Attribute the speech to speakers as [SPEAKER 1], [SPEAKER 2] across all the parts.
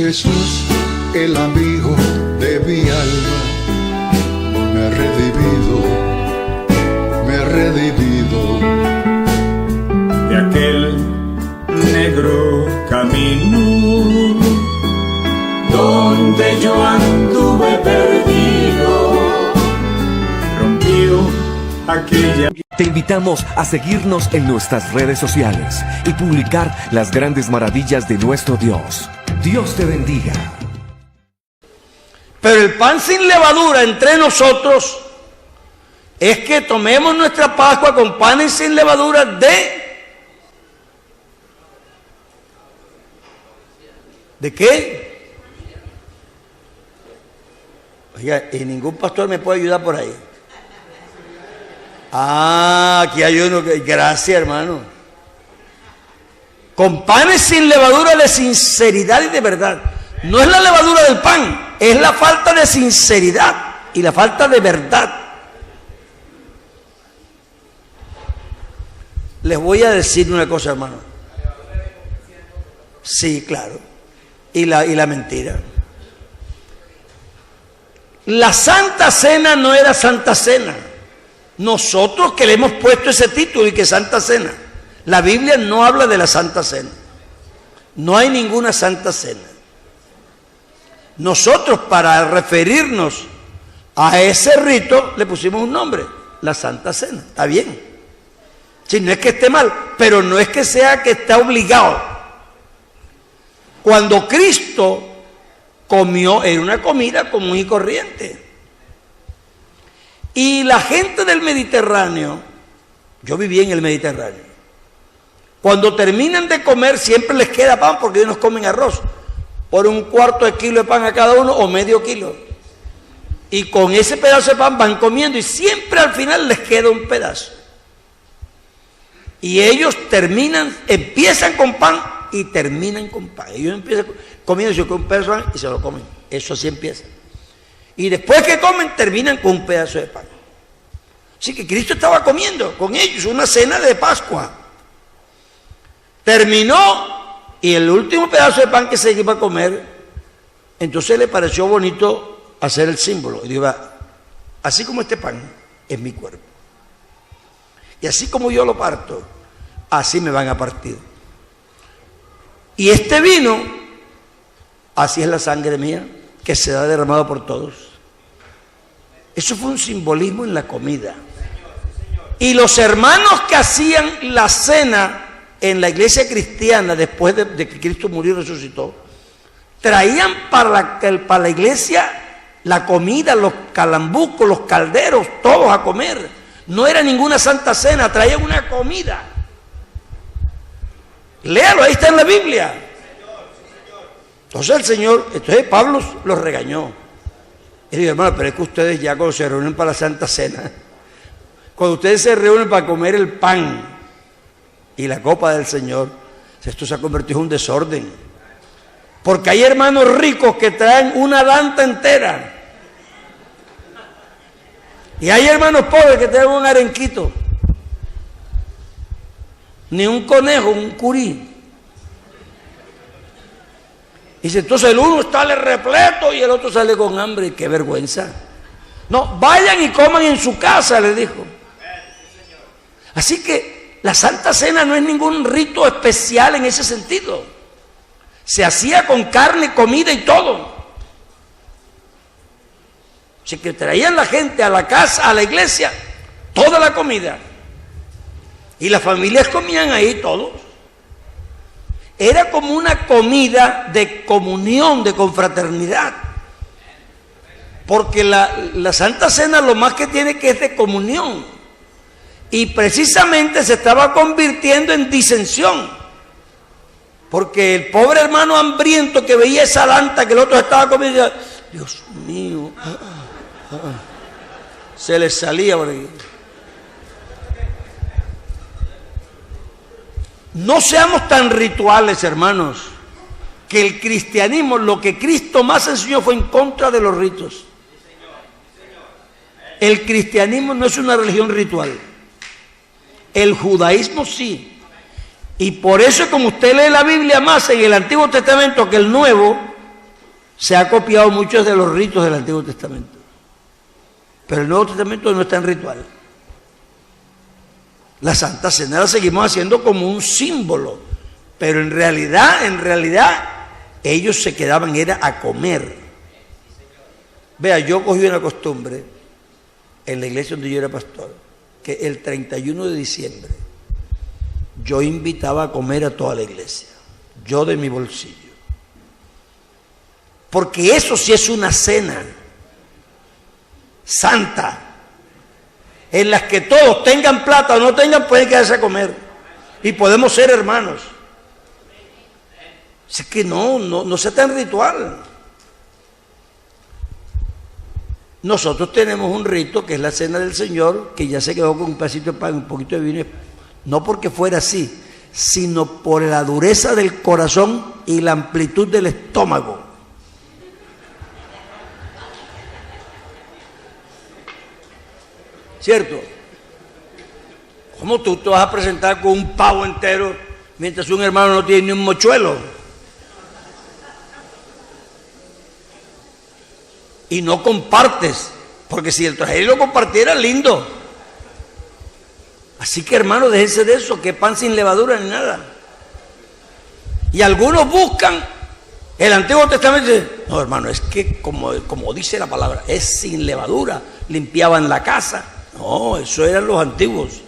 [SPEAKER 1] Jesús, el amigo de mi alma, me ha redimido, me ha redimido
[SPEAKER 2] de aquel negro camino donde yo anduve perdido, rompió aquella.
[SPEAKER 3] Te invitamos a seguirnos en nuestras redes sociales y publicar las grandes maravillas de nuestro Dios. Dios te bendiga.
[SPEAKER 4] Pero el pan sin levadura entre nosotros es que tomemos nuestra Pascua con panes sin levadura ¿de qué? Oiga, y ningún pastor me puede ayudar por ahí. Ah, aquí hay uno que... Gracias, hermano. Con panes sin levadura de sinceridad y de verdad. No es la levadura del pan, es la falta de sinceridad y la falta de verdad. Les voy a decir una cosa, hermano. Sí, claro. Y la mentira. La Santa Cena no era Santa Cena. Nosotros que le hemos puesto ese título y que Santa Cena. La Biblia no habla de la Santa Cena. No hay ninguna Santa Cena. Nosotros, para referirnos a ese rito, le pusimos un nombre, la Santa Cena. Está bien. Si no es que esté mal, pero no es que sea que está obligado. Cuando Cristo comió, era una comida común y corriente. Y la gente del Mediterráneo, yo viví en el Mediterráneo, cuando terminan de comer siempre les queda pan porque ellos no comen arroz. Por un cuarto de kilo de pan a cada uno o medio kilo. Y con ese pedazo de pan van comiendo y siempre al final les queda un pedazo. Y ellos empiezan con pan y terminan con pan. Ellos empiezan comiendo con un pedazo de pan y se lo comen. Eso así empieza. Y después que comen, terminan con un pedazo de pan. Así que Cristo estaba comiendo con ellos una cena de Pascua. Terminó y el último pedazo de pan que se iba a comer, entonces le pareció bonito hacer el símbolo. Y dijo, así como este pan es mi cuerpo. Y así como yo lo parto, así me van a partir. Y este vino, así es la sangre mía, que se da derramado por todos. Eso fue un simbolismo en la comida. Y los hermanos que hacían la cena en la iglesia cristiana, después de que Cristo murió y resucitó, traían para la iglesia la comida, los calambucos, los calderos, todos a comer. No era ninguna santa cena, traían una comida. Léalo, ahí está en la Biblia. Entonces Pablo los regañó. Y dijo, hermano, pero es que ustedes ya cuando se reúnen para la Santa Cena, cuando ustedes se reúnen para comer el pan y la copa del Señor, esto se ha convertido en un desorden. Porque hay hermanos ricos que traen una danta entera. Y hay hermanos pobres que traen un arenquito. Ni un conejo, un curí. Dice, entonces el uno sale repleto y el otro sale con hambre. ¡Qué vergüenza! No, vayan y coman en su casa, le dijo. Así que la Santa Cena no es ningún rito especial en ese sentido. Se hacía con carne, comida y todo. Así que traían la gente a la casa, a la iglesia, toda la comida. Y las familias comían ahí todos. Era como una comida de comunión, de confraternidad. Porque la Santa Cena lo más que tiene que es de comunión. Y precisamente se estaba convirtiendo en disensión. Porque el pobre hermano hambriento que veía esa lanta que el otro estaba comiendo, Dios mío, se le salía por ahí. No seamos tan rituales, hermanos, que el cristianismo, lo que Cristo más enseñó fue en contra de los ritos. El cristianismo no es una religión ritual. El judaísmo sí. Y por eso, como usted lee la Biblia más en el Antiguo Testamento que el Nuevo, se ha copiado muchos de los ritos del Antiguo Testamento, pero el Nuevo Testamento no está en ritual. La Santa Cena la seguimos haciendo como un símbolo, pero en realidad ellos se quedaban era a comer. Vea, yo cogí una costumbre en la iglesia donde yo era pastor, que el 31 de diciembre yo invitaba a comer a toda la iglesia, yo de mi bolsillo, porque eso sí es una cena santa, en las que todos tengan plata o no tengan, pueden quedarse a comer y podemos ser hermanos. Así que no sea tan ritual. Nosotros tenemos un rito que es la Cena del Señor, que ya se quedó con un pedacito de pan, un poquito de vino, no porque fuera así, sino por la dureza del corazón y la amplitud del estómago. ¿Cierto? ¿Cómo tú te vas a presentar con un pavo entero mientras un hermano no tiene ni un mochuelo? Y no compartes, porque si el traje lo compartiera, lindo. Así que, hermano, déjense de eso, que pan sin levadura ni nada. Y algunos buscan el Antiguo Testamento y dicen, no, hermano, es que como dice la palabra, es sin levadura, limpiaban la casa. No, eso eran los antiguos.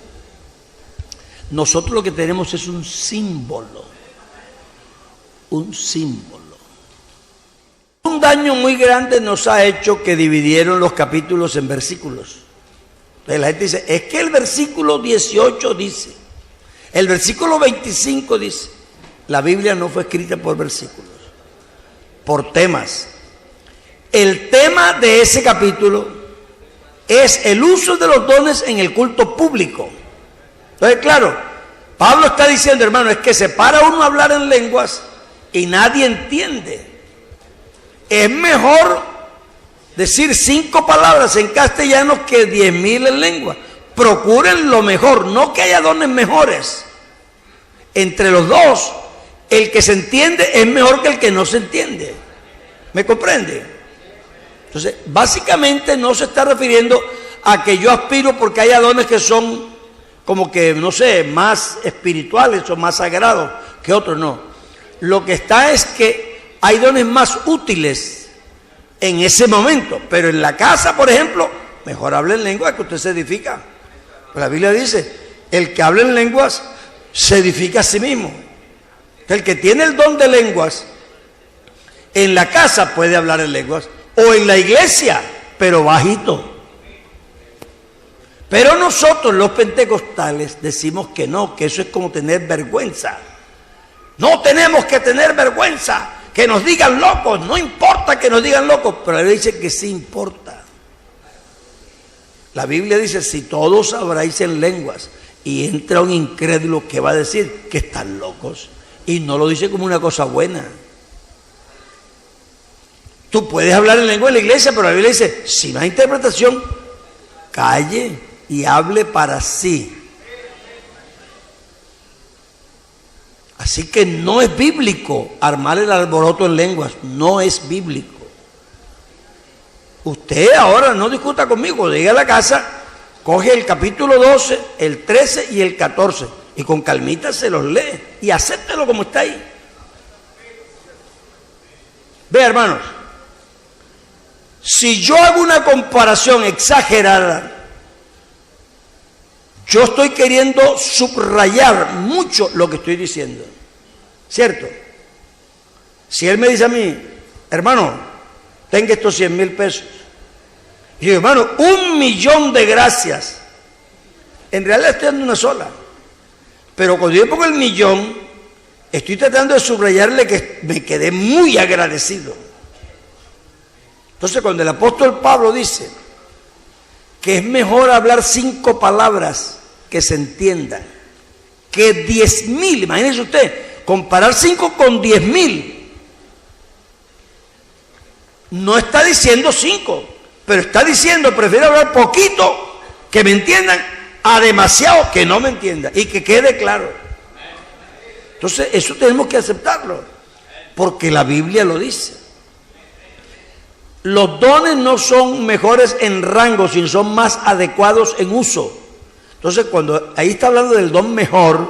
[SPEAKER 4] Nosotros lo que tenemos es un símbolo. Un símbolo. Un daño muy grande nos ha hecho que dividieron los capítulos en versículos. Entonces la gente dice, es que el versículo 18 dice, el versículo 25 dice, la Biblia no fue escrita por versículos, por temas. El tema de ese capítulo es el uso de los dones en el culto público. Entonces, claro, Pablo está diciendo, hermano, es que se para uno a hablar en lenguas y nadie entiende. Es mejor decir 5 palabras en castellano que 10,000 en lengua. Procuren lo mejor, no que haya dones mejores. Entre los dos, el que se entiende es mejor que el que no se entiende. ¿Me comprende? Entonces, básicamente no se está refiriendo a que yo aspiro porque haya dones que son como que, no sé, más espirituales o más sagrados que otros, no. Lo que está es que hay dones más útiles en ese momento, pero en la casa, por ejemplo, mejor hable en lenguas que usted se edifica. La Biblia dice, el que habla en lenguas se edifica a sí mismo. El que tiene el don de lenguas, en la casa puede hablar en lenguas, o en la iglesia, pero bajito. Pero nosotros los pentecostales decimos que no, que eso es como tener vergüenza. No tenemos que tener vergüenza, que nos digan locos, no importa que nos digan locos, pero la Biblia dice que sí importa. La Biblia dice, si todos habláis en lenguas y entra un incrédulo, ¿qué va a decir? Que están locos. Y no lo dice como una cosa buena. Tú puedes hablar en lengua en la iglesia, pero la Biblia dice, si no hay interpretación, calle y hable para sí. Así que no es bíblico armar el alboroto en lenguas, no es bíblico. Usted ahora no discuta conmigo, llegue a la casa, coge el capítulo 12, el 13 y el 14 y con calmita se los lee y acéptelo como está ahí. Vea, hermanos, si yo hago una comparación exagerada, yo estoy queriendo subrayar mucho lo que estoy diciendo, ¿cierto? Si él me dice a mí, hermano, tenga estos 100,000 pesos, y yo, hermano, 1,000,000 de gracias, en realidad estoy dando una sola, pero cuando yo pongo el 1,000,000, estoy tratando de subrayarle que me quedé muy agradecido. Entonces, cuando el apóstol Pablo dice que es mejor hablar 5 palabras que se entiendan que 10,000, imagínese usted, comparar 5 con 10,000, no está diciendo 5, pero está diciendo, prefiero hablar poquito que me entiendan a demasiado que no me entiendan y que quede claro. Entonces, eso tenemos que aceptarlo, porque la Biblia lo dice. Los dones no son mejores en rango, sino son más adecuados en uso. Entonces, cuando ahí está hablando del don mejor,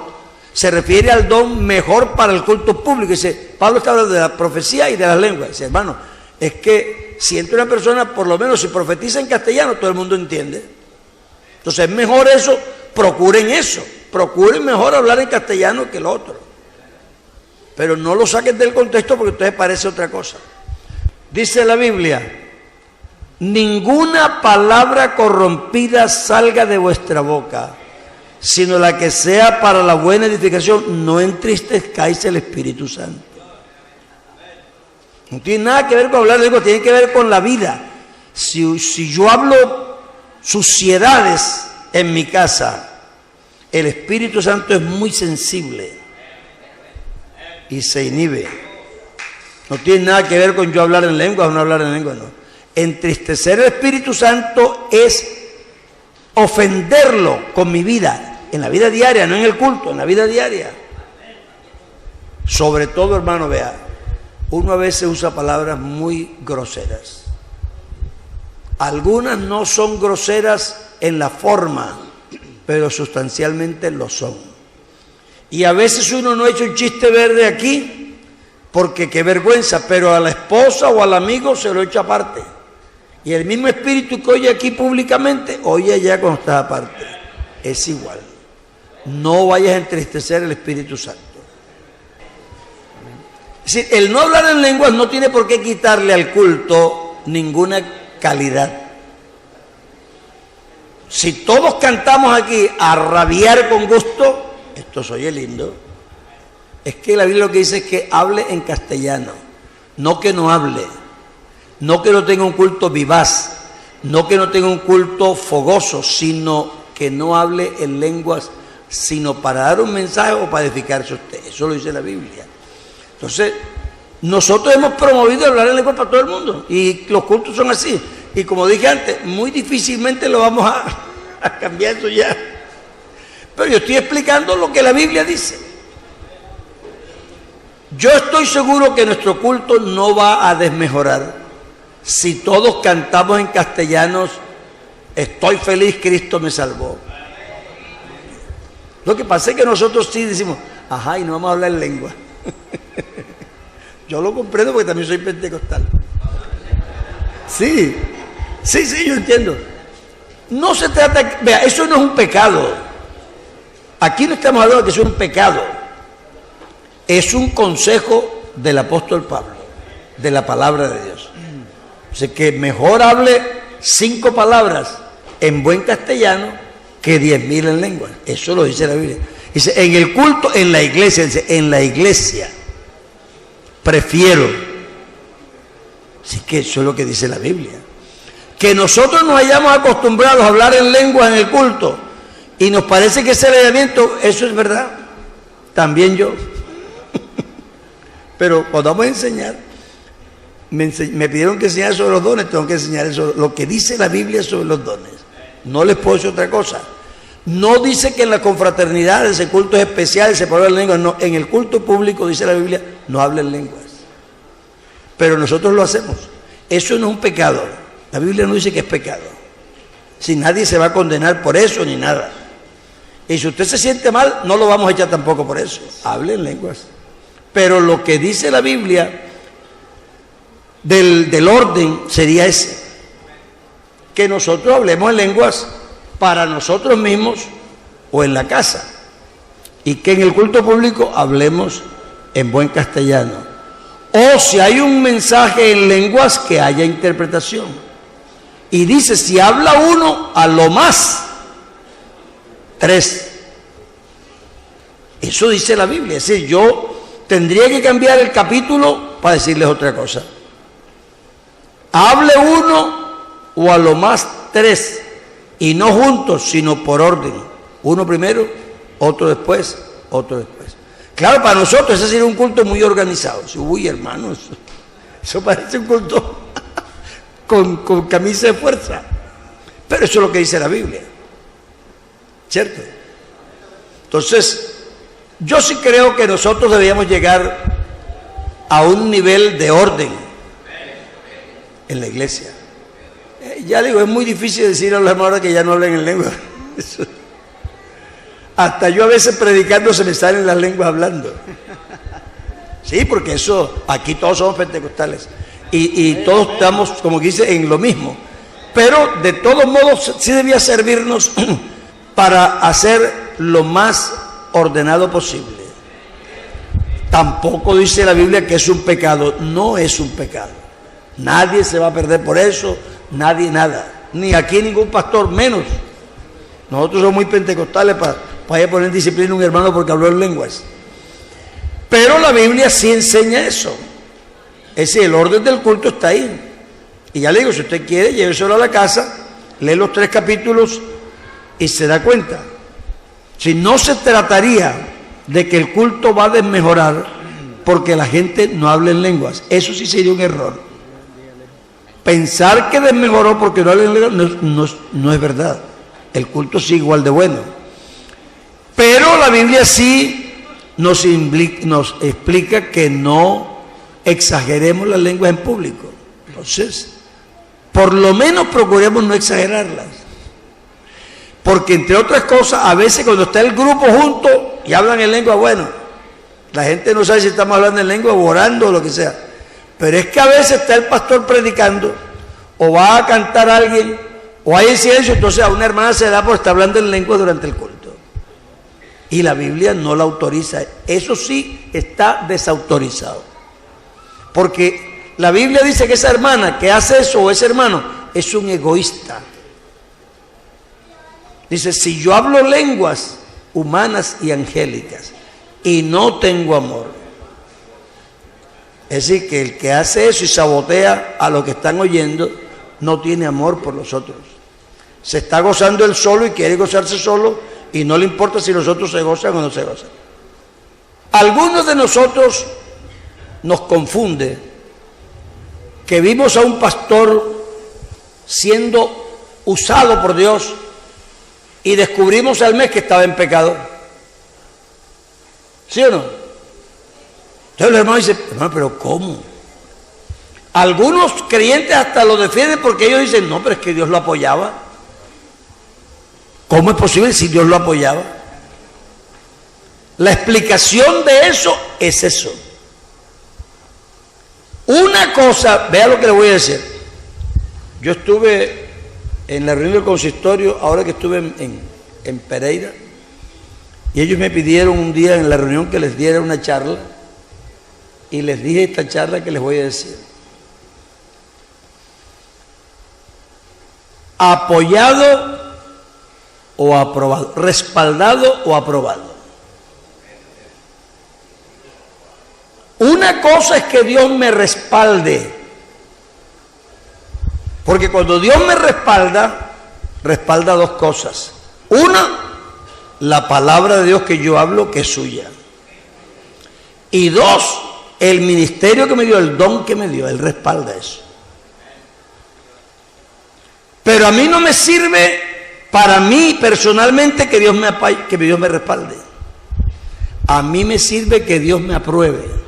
[SPEAKER 4] se refiere al don mejor para el culto público. Dice, Pablo está hablando de la profecía y de las lenguas. Dice, hermano, es que si entra una persona, por lo menos si profetiza en castellano, todo el mundo entiende. Entonces, es mejor eso, procuren eso. Procuren mejor hablar en castellano que el otro. Pero no lo saquen del contexto porque a ustedes parece otra cosa. Dice la Biblia, ninguna palabra corrompida salga de vuestra boca, sino la que sea para la buena edificación, no entristezcáis el Espíritu Santo. No tiene nada que ver con hablar de lengua, tiene que ver con la vida. Si yo hablo suciedades en mi casa, el Espíritu Santo es muy sensible y se inhibe. No tiene nada que ver con yo hablar en lengua o no hablar en lengua, no. Entristecer al Espíritu Santo es ofenderlo con mi vida, en la vida diaria, no en el culto, en la vida diaria. Sobre todo, hermano, vea, uno a veces usa palabras muy groseras. Algunas no son groseras en la forma, pero sustancialmente lo son. Y a veces uno no echa un chiste verde aquí, porque qué vergüenza, pero a la esposa o al amigo se lo echa aparte. Y el mismo espíritu que oye aquí públicamente, oye allá cuando está aparte. Es igual. No vayas a entristecer el Espíritu Santo. Es decir, el no hablar en lenguas no tiene por qué quitarle al culto ninguna calidad. Si todos cantamos aquí a rabiar con gusto, esto se oye lindo. Es que la Biblia lo que dice es que hable en castellano, no que no hable. No que no tenga un culto vivaz, no que no tenga un culto fogoso, sino que no hable en lenguas, sino para dar un mensaje o para edificarse usted. Eso lo dice la Biblia. Entonces, nosotros hemos promovido hablar en lenguas para todo el mundo y los cultos son así. Y como dije antes, muy difícilmente lo vamos a cambiar eso ya. Pero yo estoy explicando lo que la Biblia dice. Yo estoy seguro que nuestro culto no va a desmejorar. Si todos cantamos en castellanos, estoy feliz, Cristo me salvó. Lo que pasa es que nosotros sí decimos, ajá, y no vamos a hablar en lengua. Yo lo comprendo porque también soy pentecostal. Sí, yo entiendo. No se trata, vea, eso no es un pecado. Aquí no estamos hablando de que eso es un pecado. Es un consejo del apóstol Pablo, de la palabra de Dios. O sea, que mejor hable 5 palabras en buen castellano que 10.000 en lengua. Eso lo dice la Biblia. Dice, en el culto, en la iglesia, dice, en la iglesia prefiero. Así que eso es lo que dice la Biblia. Que nosotros nos hayamos acostumbrado a hablar en lengua en el culto y nos parece que ese alejamiento, eso es verdad. También yo. Pero cuando vamos a enseñar, me pidieron que enseñara sobre los dones, tengo que enseñar eso, lo que dice la Biblia sobre los dones. No les puedo decir otra cosa. No dice que en la confraternidad, ese culto es especial, se puede hablar en lenguas. No, en el culto público, dice la Biblia, no hablen lenguas. Pero nosotros lo hacemos. Eso no es un pecado. La Biblia no dice que es pecado. Si nadie se va a condenar por eso ni nada. Y si usted se siente mal, no lo vamos a echar tampoco por eso. Hable en lenguas. Pero lo que dice la Biblia del orden sería ese, que nosotros hablemos en lenguas para nosotros mismos o en la casa, y que en el culto público hablemos en buen castellano, o si hay un mensaje en lenguas que haya interpretación. Y dice, si habla uno, a lo más 3. Eso dice la Biblia. Es decir, yo tendría que cambiar el capítulo para decirles otra cosa. Hable uno o a lo más 3, y no juntos, sino por orden. Uno primero, otro después, otro después. Claro, para nosotros ese sería un culto muy organizado. Uy, hermanos, eso parece un culto con camisa de fuerza. Pero eso es lo que dice la Biblia, ¿cierto? Entonces, yo sí creo que nosotros debíamos llegar a un nivel de orden en la iglesia. Ya digo, es muy difícil decir a los hermanos que ya no hablen en lengua. Hasta yo a veces predicando se me salen las lenguas hablando. Sí, porque eso, aquí todos somos pentecostales y todos estamos, como que dice, en lo mismo. Pero de todos modos sí debía servirnos para hacer lo más ordenado posible. Tampoco dice la Biblia que es un pecado. No es un pecado. Nadie se va a perder por eso, nadie nada. Ni aquí ningún pastor, menos. Nosotros somos muy pentecostales para ir a poner en disciplina a un hermano porque habló en lenguas. Pero la Biblia sí enseña eso. Es decir, el orden del culto está ahí. Y ya le digo, si usted quiere, lléveselo a la casa, lee los 3 capítulos y se da cuenta. Si no se trataría de que el culto va a desmejorar porque la gente no habla en lenguas, eso sí sería un error. Pensar que desmejoró porque no habla en lenguas no es verdad. El culto sigue igual de bueno. Pero la Biblia sí nos explica que no exageremos las lenguas en público. Entonces, por lo menos procuremos no exagerarlas. Porque entre otras cosas, a veces cuando está el grupo junto y hablan en lengua, bueno, la gente no sabe si estamos hablando en lengua o orando o lo que sea. Pero es que a veces está el pastor predicando, o va a cantar a alguien, o hay silencio, entonces a una hermana se da por estar hablando en lengua durante el culto. Y la Biblia no la autoriza. Eso sí está desautorizado. Porque la Biblia dice que esa hermana que hace eso o ese hermano es un egoísta. Dice, si yo hablo lenguas humanas y angélicas y no tengo amor. Es decir, que el que hace eso y sabotea a los que están oyendo no tiene amor por los otros. Se está gozando él solo y quiere gozarse solo y no le importa si los otros se gozan o no se gozan. Algunos de nosotros nos confunde que vimos a un pastor siendo usado por Dios y descubrimos al mes que estaba en pecado. ¿Sí o no? Entonces el hermano dice, hermano, pero ¿cómo? Algunos creyentes hasta lo defienden porque ellos dicen, no, pero es que Dios lo apoyaba. ¿Cómo es posible si Dios lo apoyaba? La explicación de eso es eso. Una cosa, vea lo que le voy a decir. Yo estuve en la reunión del consistorio, ahora que estuve en Pereira, y ellos me pidieron un día en la reunión que les diera una charla, y les dije esta charla que les voy a decir. Apoyado o aprobado, respaldado o aprobado. Una cosa es que Dios me respalde, porque cuando Dios me respalda, respalda 2 cosas. Una, la palabra de Dios que yo hablo, que es suya. Y 2, el ministerio que me dio, el don que me dio, Él respalda eso. Pero a mí no me sirve, para mí personalmente, que Dios me respalde. A mí me sirve que Dios me apruebe.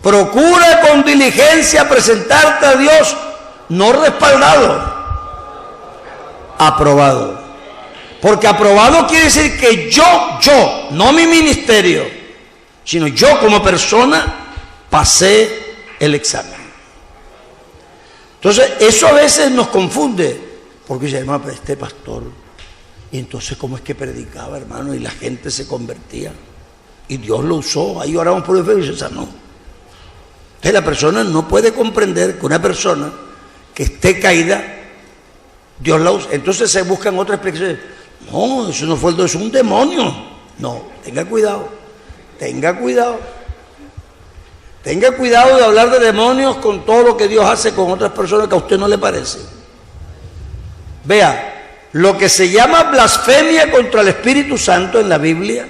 [SPEAKER 4] Procura con diligencia presentarte a Dios, no respaldado, aprobado. Porque aprobado quiere decir que yo, no mi ministerio, sino yo como persona pasé el examen. Entonces, eso a veces nos confunde, porque dice, hermano, pero este pastor, y entonces ¿cómo es que predicaba, hermano? Y la gente se convertía, y Dios lo usó, ahí oramos por el fe y se sanó. Entonces la persona no puede comprender que una persona que esté caída, Dios la usa. Entonces se buscan otras explicaciones. No, eso no fue el Dios, es un demonio. No, tenga cuidado, tenga cuidado. Tenga cuidado de hablar de demonios con todo lo que Dios hace con otras personas que a usted no le parece. Vea, lo que se llama blasfemia contra el Espíritu Santo en la Biblia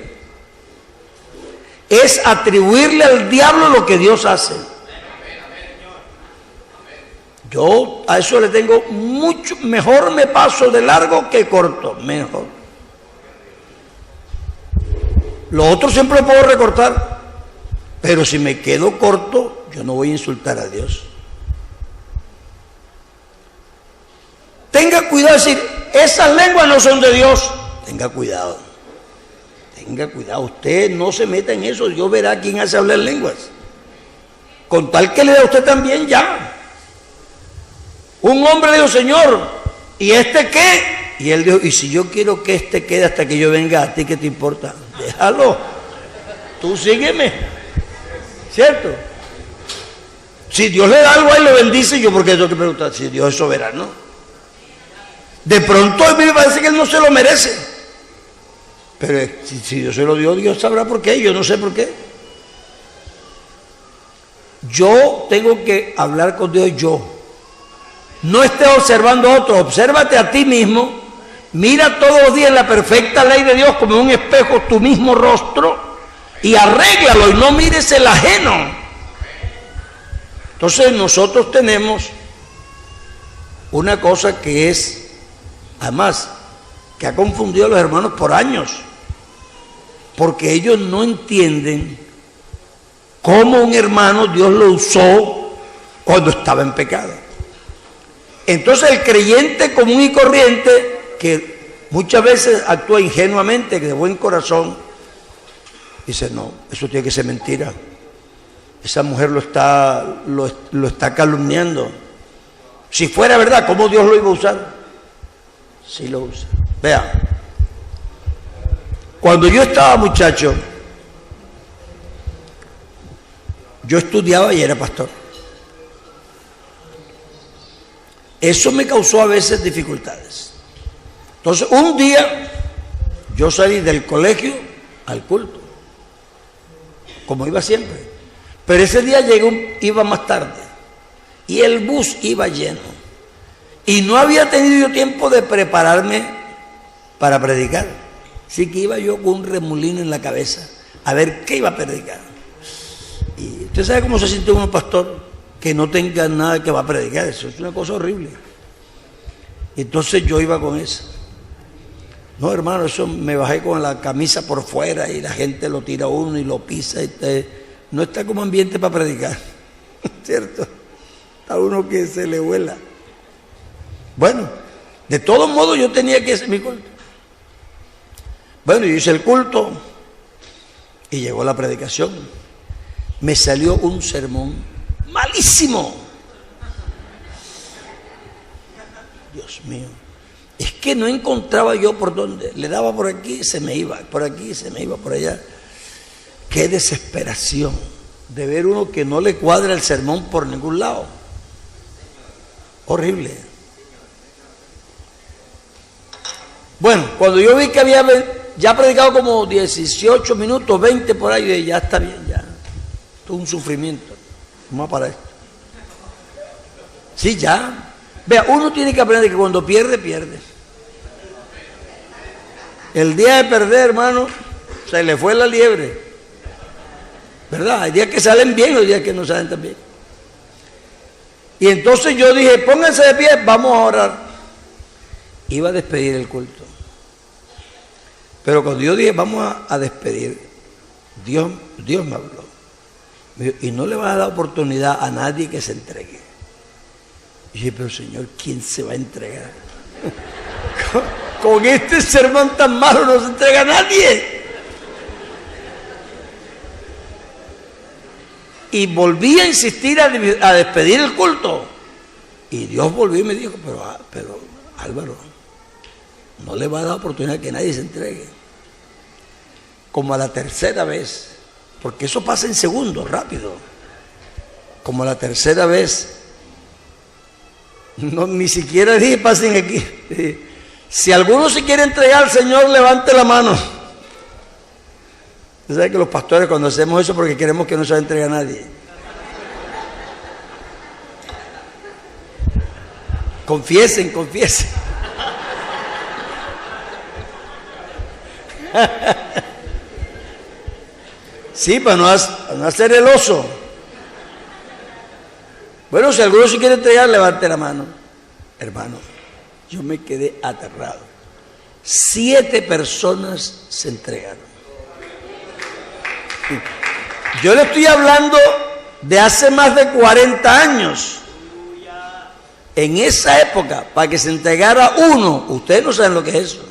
[SPEAKER 4] es atribuirle al diablo lo que Dios hace. Yo a eso le tengo mucho, mejor me paso de largo que corto, mejor. Lo otro siempre lo puedo recortar, pero si me quedo corto, yo no voy a insultar a Dios. Tenga cuidado de decir, esas lenguas no son de Dios. Tenga cuidado. Tenga cuidado, usted no se meta en eso. Dios verá quién hace hablar lenguas. Con tal que le dé a usted también ya. Un hombre le dijo, Señor, ¿y este qué? Y él dijo, y si yo quiero que este quede hasta que yo venga, ¿a ti qué te importa? Déjalo. Tú sígueme. ¿Cierto? Si Dios le da algo a él, lo bendice, yo porque tengo que preguntar si Dios es soberano. De pronto a mí me parece que él no se lo merece. Pero si Dios se lo dio, Dios sabrá por qué, yo no sé por qué. Yo tengo que hablar con Dios yo. No estés observando a otros, obsérvate a ti mismo. Mira todos los días la perfecta ley de Dios como un espejo tu mismo rostro y arréglalo y no mires el ajeno. Entonces nosotros tenemos una cosa que es, además, que ha confundido a los hermanos por años, porque ellos no entienden cómo un hermano Dios lo usó cuando estaba en pecado. Entonces el creyente común y corriente, que muchas veces actúa ingenuamente, de buen corazón, dice, no, eso tiene que ser mentira. Esa mujer lo está calumniando. Si fuera verdad, ¿cómo Dios lo iba a usar? Sí lo usa. Vea, cuando yo estaba muchacho, yo estudiaba y era pastor. Eso me causó a veces dificultades. Entonces, un día yo salí del colegio al culto, como iba siempre. Pero ese día iba más tarde y el bus iba lleno. Y no había tenido yo tiempo de prepararme para predicar. Así que iba yo con un remolino en la cabeza a ver qué iba a predicar. Y usted sabe cómo se siente un pastor que no tenga nada que va a predicar. Eso es una cosa horrible. Entonces yo iba con eso. No, hermano, eso me bajé con la camisa por fuera y la gente lo tira a uno y lo pisa. Y no está como ambiente para predicar. ¿Cierto? Está uno que se le vuela. Bueno, de todos modos yo tenía que hacer mi culto. Bueno, yo hice el culto y llegó la predicación. Me salió un sermón malísimo. Dios mío. Es que no encontraba yo por dónde. Le daba por aquí, se me iba. Por aquí, se me iba por allá. Qué desesperación de ver uno que no le cuadra el sermón por ningún lado. Horrible. Bueno, cuando yo vi que había ya predicado como 18 minutos, 20 por ahí, y ya está bien, ya. Esto es un sufrimiento. Vamos a parar esto. Sí, ya. Vea, uno tiene que aprender que cuando pierde, pierde. El día de perder, hermano, se le fue la liebre. ¿Verdad? Hay días que salen bien, hay días que no salen tan bien. Y entonces yo dije, pónganse de pie, vamos a orar. Iba a despedir el culto. Pero cuando yo dije, vamos a despedir, Dios me habló. Me dijo, y no le vas a dar oportunidad a nadie que se entregue. Y dije, pero Señor, ¿quién se va a entregar? Con este sermón tan malo no se entrega a nadie. Y volví a insistir a despedir el culto. Y Dios volvió y me dijo, pero Álvaro, no le va a dar oportunidad que nadie se entregue. Como a la tercera vez, porque eso pasa en segundos, rápido. Como a la tercera vez, no, ni siquiera dije pasen aquí. Si alguno se quiere entregar al Señor, levante la mano. Usted sabe que los pastores cuando hacemos eso porque queremos que no se entregue a nadie. Confiesen. Sí, para no hacer el oso. Bueno, si alguno se quiere entregar, levante la mano. Hermano, yo me quedé aterrado. 7 personas se entregaron. Yo le estoy hablando de hace más de 40 años. En esa época, para que se entregara uno, ustedes no saben lo que es eso.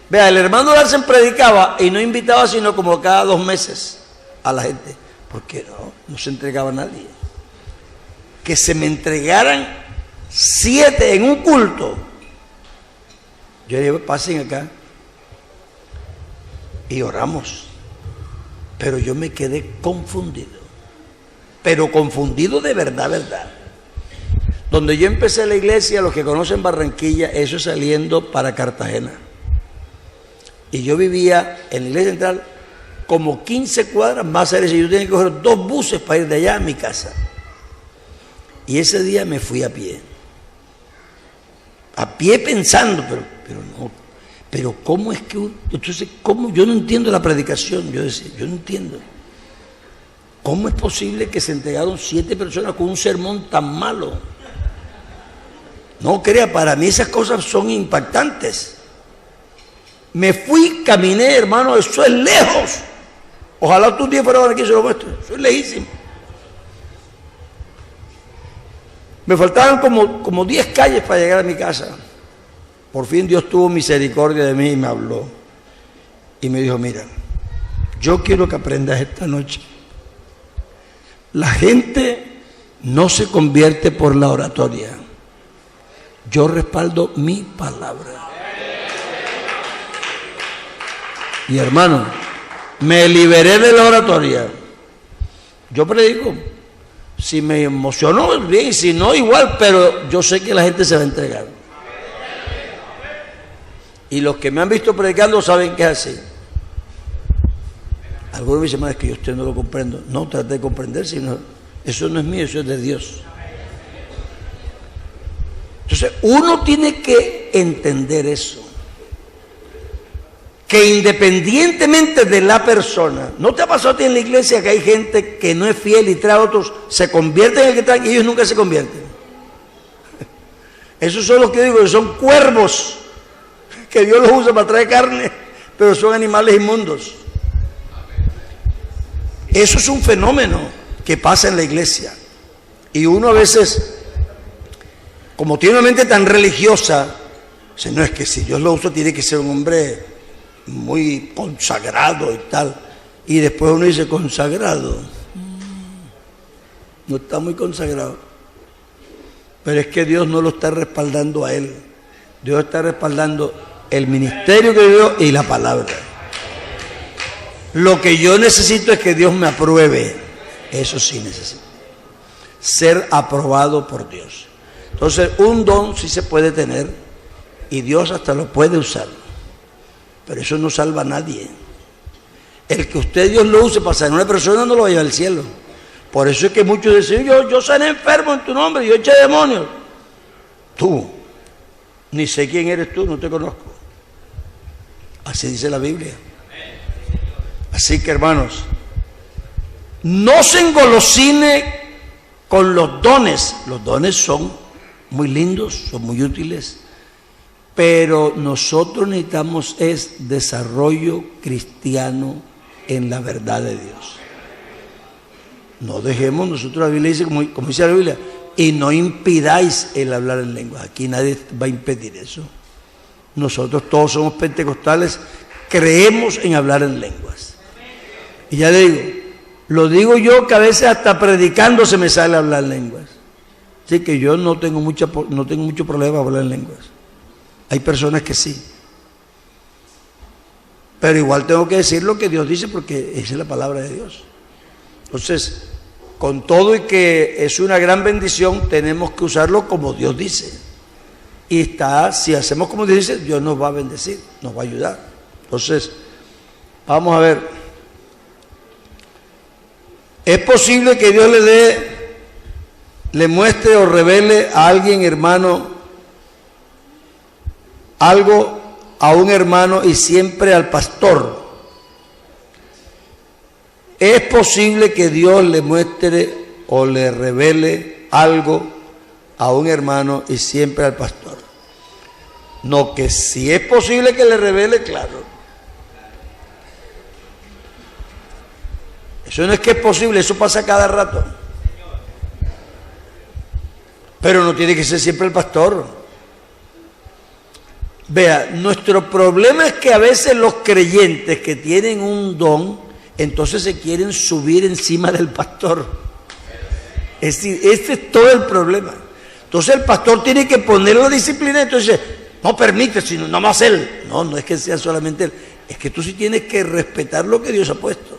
[SPEAKER 4] Vea, el hermano Larsen predicaba y no invitaba sino como cada 2 meses a la gente. Porque no se entregaba a nadie. Que se me entregaran 7 en un culto. Yo dije, pasen acá. Y oramos. Pero yo me quedé confundido. Pero confundido de verdad, verdad. Donde yo empecé la iglesia, los que conocen Barranquilla, eso es saliendo para Cartagena. Y yo vivía en la iglesia central como 15 cuadras más allá. Yo tenía que coger 2 buses para ir de allá a mi casa. Y ese día me fui a pie. A pie pensando, pero no. Pero ¿cómo es que entonces, cómo? Yo no entiendo la predicación. Yo decía, yo no entiendo. ¿Cómo es posible que se entregaron 7 personas con un sermón tan malo? No crea, para mí esas cosas son impactantes. Me fui, caminé, hermano, eso es lejos. Ojalá tú un día fuera aquí y se lo muestre. Eso es lejísimo. Me faltaban como 10 calles para llegar a mi casa. Por fin Dios tuvo misericordia de mí y me habló. Y me dijo, mira, yo quiero que aprendas esta noche. La gente no se convierte por la oratoria. Yo respaldo mi palabra. Y hermano, me liberé de la oratoria. Yo predico. Si me emocionó, bien, si no, igual, pero yo sé que la gente se va a entregar. Y los que me han visto predicando saben que es así. Algunos me dicen, es que yo usted no lo comprendo. No, trate de comprender, sino eso no es mío, eso es de Dios. Entonces, uno tiene que entender eso. Que independientemente de la persona, ¿no te ha pasado a ti en la iglesia que hay gente que no es fiel y trae a otros, se convierten en el que traen y ellos nunca se convierten? Esos son los que digo, que son cuervos, que Dios los usa para traer carne, pero son animales inmundos. Eso es un fenómeno que pasa en la iglesia. Y uno a veces, como tiene una mente tan religiosa, dice, no, es que si Dios lo usa tiene que ser un hombre muy consagrado y tal. Y después uno dice, consagrado. No está muy consagrado. Pero es que Dios no lo está respaldando a él. Dios está respaldando el ministerio que dio y la palabra. Lo que yo necesito es que Dios me apruebe. Eso sí necesito. Ser aprobado por Dios. Entonces, un don sí se puede tener y Dios hasta lo puede usar. Pero eso no salva a nadie. El que usted Dios lo use para sanar a una persona no lo va a llevar al cielo. Por eso es que muchos dicen, yo sané enfermo en tu nombre, yo eché demonios. Tú, ni sé quién eres tú, no te conozco. Así dice la Biblia. Así que hermanos, no se engolosine con los dones. Los dones son muy lindos, son muy útiles. Pero nosotros necesitamos es desarrollo cristiano en la verdad de Dios. No dejemos, nosotros la Biblia dice, como dice la Biblia, y no impidáis el hablar en lenguas. Aquí nadie va a impedir eso. Nosotros todos somos pentecostales, creemos en hablar en lenguas. Y ya le digo, lo digo yo que a veces hasta predicando se me sale hablar en lenguas. Así que yo no tengo mucho problema hablar en lenguas. Hay personas que sí. Pero igual tengo que decir lo que Dios dice porque esa es la palabra de Dios. Entonces, con todo y que es una gran bendición, tenemos que usarlo como Dios dice. Y si hacemos como Dios dice, Dios nos va a bendecir, nos va a ayudar. Entonces, vamos a ver. Es posible que Dios le muestre o revele a alguien, hermano, algo a un hermano y siempre al pastor. Es posible que Dios le muestre o le revele algo a un hermano y siempre al pastor. No, que si es posible que le revele, claro. Eso Eso no es que es posible, eso pasa cada rato. Pero no tiene que ser siempre el pastor. Vea, nuestro problema es que a veces los creyentes que tienen un don, entonces se quieren subir encima del pastor. Es decir, este es todo el problema. Entonces el pastor tiene que poner la disciplina, entonces no permite, sino nada más él. No, no es que sea solamente él, es que tú sí tienes que respetar lo que Dios ha puesto.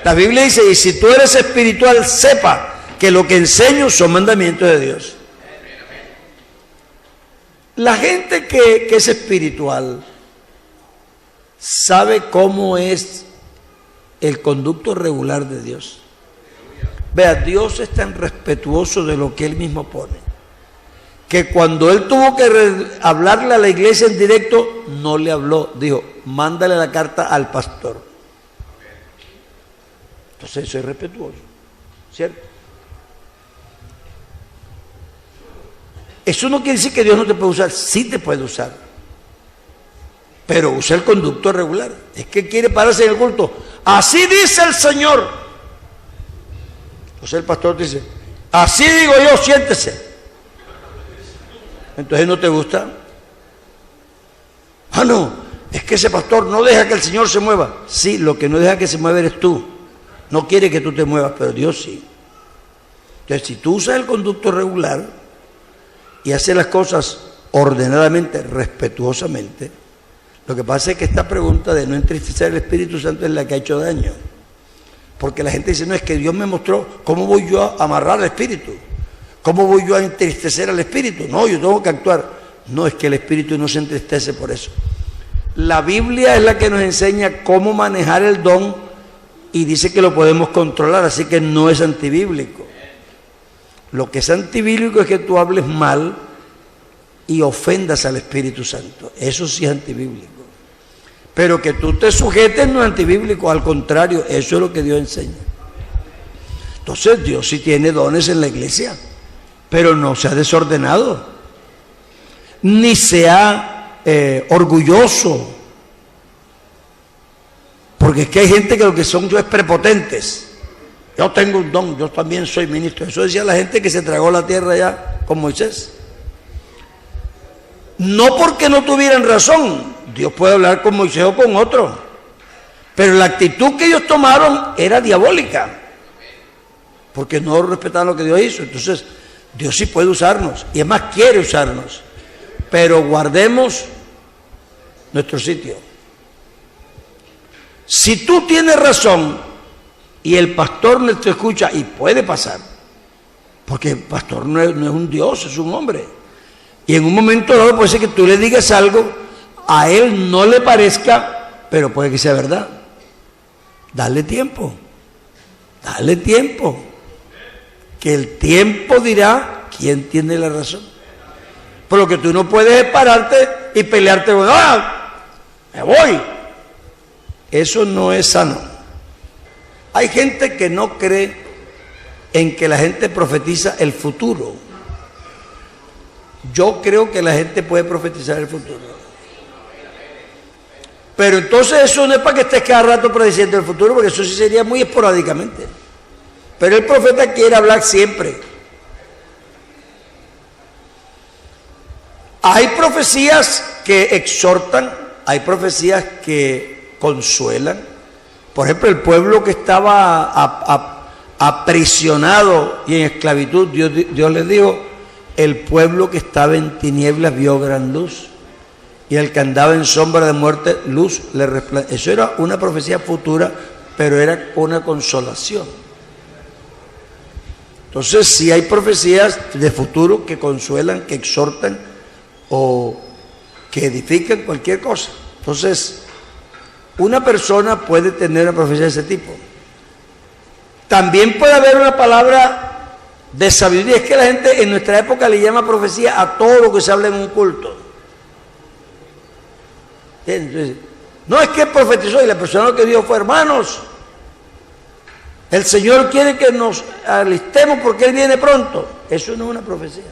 [SPEAKER 4] La Biblia dice, y si tú eres espiritual, sepa que lo que enseño son mandamientos de Dios. La gente que es espiritual sabe cómo es el conducto regular de Dios. Vea, Dios es tan respetuoso de lo que Él mismo pone, que cuando Él tuvo que hablarle a la iglesia en directo, no le habló, dijo, mándale la carta al pastor. Entonces eso es respetuoso, ¿cierto? Eso no quiere decir que Dios no te puede usar, sí te puede usar, pero usa el conducto regular. Es que quiere pararse en el culto, así dice el Señor. Entonces el pastor dice, así digo yo, siéntese. Entonces no te gusta. Ah, no, es que ese pastor no deja que el Señor se mueva. Sí, lo que no deja que se mueva eres tú. No quiere que tú te muevas, pero Dios sí. Entonces si tú usas el conducto regular y haces las cosas ordenadamente, respetuosamente, lo que pasa es que esta pregunta de no entristecer al Espíritu Santo es la que ha hecho daño. Porque la gente dice, no, es que Dios me mostró cómo voy yo a amarrar al Espíritu, cómo voy yo a entristecer al Espíritu. No, yo tengo que actuar. No, es que el Espíritu no se entristece por eso. La Biblia es la que nos enseña cómo manejar el don y dice que lo podemos controlar, así que no es antibíblico. Lo que es antibíblico es que tú hables mal y ofendas al Espíritu Santo. Eso sí es antibíblico. Pero que tú te sujetes no es antibíblico, al contrario, eso es lo que Dios enseña. Entonces Dios sí tiene dones en la iglesia, pero no sea desordenado, ni sea orgulloso, porque es que hay gente que lo que son es prepotentes. Yo tengo un don, yo también soy ministro. Eso decía la gente que se tragó la tierra ya con Moisés. No porque no tuvieran razón, Dios puede hablar con Moisés o con otro, pero la actitud que ellos tomaron era diabólica, porque no respetaban lo que Dios hizo. Entonces Dios sí puede usarnos, y es más, quiere usarnos, pero guardemos nuestro sitio. Si tú tienes razón y el pastor no te escucha, y puede pasar, porque el pastor no es un Dios, es un hombre, y en un momento dado puede ser que tú le digas algo, a él no le parezca, pero puede que sea verdad. Dale tiempo, que el tiempo dirá quién tiene la razón. Por lo que tú no puedes pararte y pelearte con, me voy. Eso no es sano. Hay gente que no cree en que la gente profetiza el futuro. Yo creo que la gente puede profetizar el futuro. Pero entonces eso no es para que estés cada rato prediciendo el futuro, porque eso sí sería muy esporádicamente. Pero el profeta quiere hablar siempre. Hay profecías que exhortan, hay profecías que consuelan. Por ejemplo, el pueblo que estaba aprisionado y en esclavitud, Dios les dijo, el pueblo que estaba en tinieblas vio gran luz, y el que andaba en sombra de muerte, luz le resplandeció. Eso era una profecía futura, pero era una consolación. Entonces, sí hay profecías de futuro que consuelan, que exhortan o que edifican cualquier cosa. Entonces, una persona puede tener una profecía de ese tipo. También puede haber una palabra de sabiduría. Es que la gente en nuestra época le llama profecía a todo lo que se habla en un culto. Entonces, no es que profetizó y la persona lo que dijo fue, hermanos, el Señor quiere que nos alistemos porque Él viene pronto. Eso no es una profecía.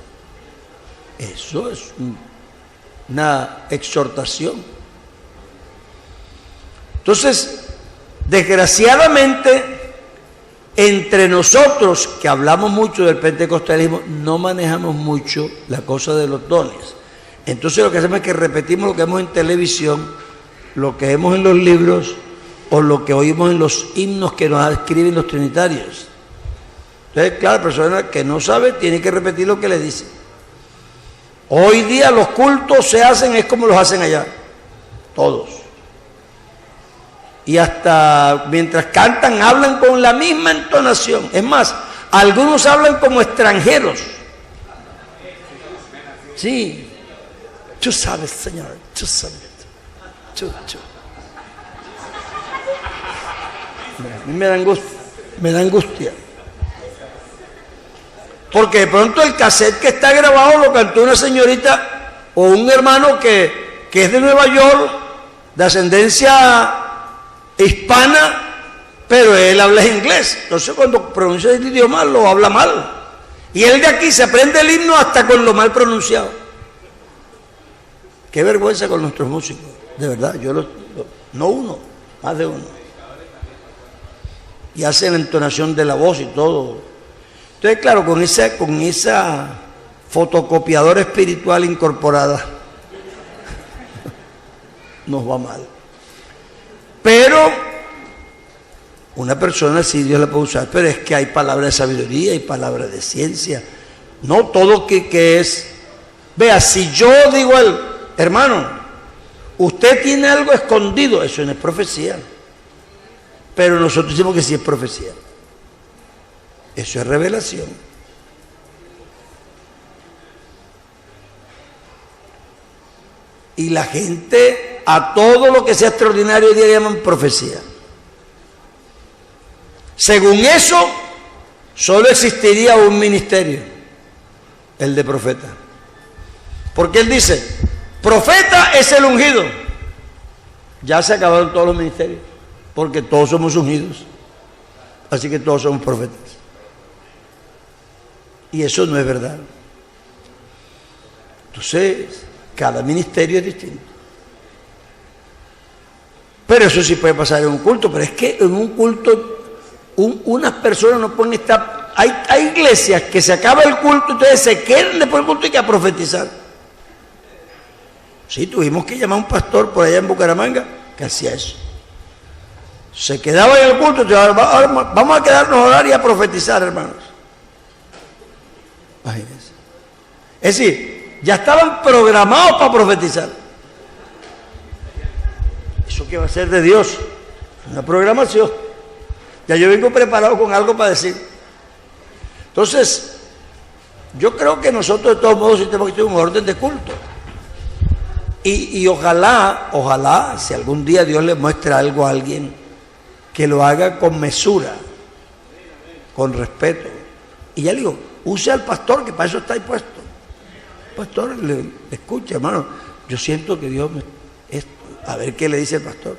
[SPEAKER 4] Eso es una exhortación. Entonces, Desgraciadamente, entre nosotros que hablamos mucho del pentecostalismo, no manejamos mucho la cosa de los dones. Entonces lo que hacemos es que repetimos lo que vemos en televisión, lo que vemos en los libros o lo que oímos en los himnos que nos escriben los trinitarios. Entonces, claro, la persona que no sabe tiene que repetir lo que le dicen. Hoy día los cultos se hacen es como los hacen allá, todos. Y hasta mientras cantan hablan con la misma entonación. Es más, algunos hablan como extranjeros. Sí, tú sabes, Señor, tú sabes. Tú. A mí me da angustia. Porque de pronto el cassette que está grabado lo cantó una señorita o un hermano que es de Nueva York, de ascendencia hispana, pero él habla inglés. Entonces cuando pronuncia el idioma lo habla mal. Y él de aquí se aprende el himno hasta con lo mal pronunciado. Qué vergüenza con nuestros músicos, de verdad. No uno, más de uno. Y hacen la entonación de la voz y todo. Entonces, claro, con esa fotocopiadora espiritual incorporada, nos va mal. Pero una persona sí Dios la puede usar, pero es que hay palabras de sabiduría y palabras de ciencia. No todo que es. Vea, si yo digo al hermano, usted tiene algo escondido, eso no es profecía. Pero nosotros decimos que sí es profecía. Eso es revelación. Y la gente a todo lo que sea extraordinario hoy día llaman profecía. Según eso, solo existiría un ministerio, el de profeta. Porque él dice, profeta es el ungido. Ya se acabaron todos los ministerios, porque todos somos ungidos. Así que todos somos profetas. Y eso no es verdad. Entonces, cada ministerio es distinto. Pero eso sí puede pasar en un culto, pero es que en un culto unas personas no pueden estar. Hay iglesias que se acaba el culto, entonces se quedan después del culto y que a profetizar. Sí, tuvimos que llamar a un pastor por allá en Bucaramanga que hacía eso. Se quedaba en el culto, entonces, vamos a quedarnos a orar y a profetizar, hermanos. Imagínense. Es decir, ya estaban programados para profetizar. ¿Eso qué va a ser de Dios? Una programación. Ya yo vengo preparado con algo para decir. Entonces, yo creo que nosotros de todos modos sí tenemos que tener un orden de culto. Y ojalá, si algún día Dios le muestra algo a alguien, que lo haga con mesura, con respeto. Y ya le digo, use al pastor, que para eso está ahí puesto. El pastor le escucha, hermano, yo siento que Dios a ver qué le dice el pastor.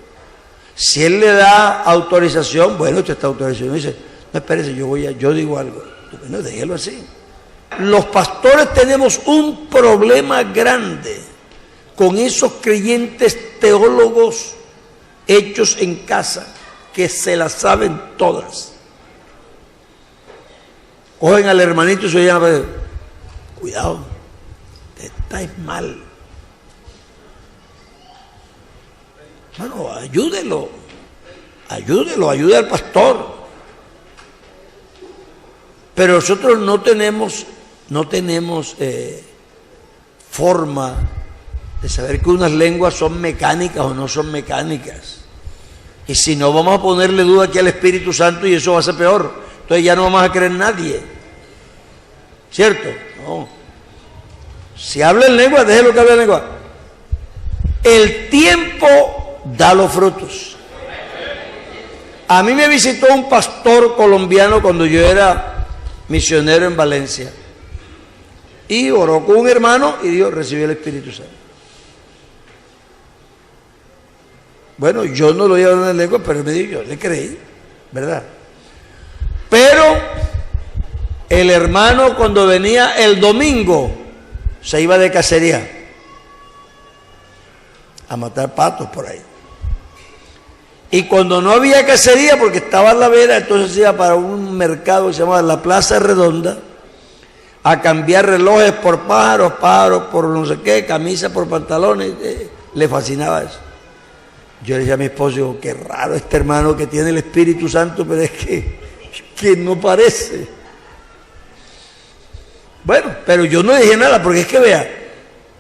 [SPEAKER 4] Si él le da autorización, bueno, usted está autorizado. Dice, no, espérese, yo digo algo. Bueno, déjelo así. Los pastores tenemos un problema grande con esos creyentes teólogos hechos en casa que se las saben todas. Cogen al hermanito y se llaman, cuidado, te estáis mal. Bueno, ayude al pastor. Pero nosotros no tenemos forma de saber que unas lenguas son mecánicas o no son mecánicas. Y si no, vamos a ponerle duda aquí al Espíritu Santo y eso va a ser peor. Entonces ya no vamos a creer en nadie. ¿Cierto? No. Si habla en lengua, déjelo que hable en lengua. El tiempo da los frutos. A mí me visitó un pastor colombiano cuando yo era misionero en Valencia. Y oró con un hermano y dijo, recibió el Espíritu Santo. Bueno, yo no lo iba a hablar en lengua, pero me dijo, yo le creí, ¿verdad? Pero el hermano cuando venía el domingo se iba de cacería a matar patos por ahí. Y cuando no había cacería, porque estaba en la vera, entonces iba para un mercado que se llamaba la Plaza Redonda, a cambiar relojes por pájaros, pájaros por no sé qué, camisas por pantalones. Le fascinaba eso. Yo le decía a mi esposo, digo, qué raro este hermano que tiene el Espíritu Santo, pero es que no parece. Bueno, pero yo no dije nada, porque es que vea,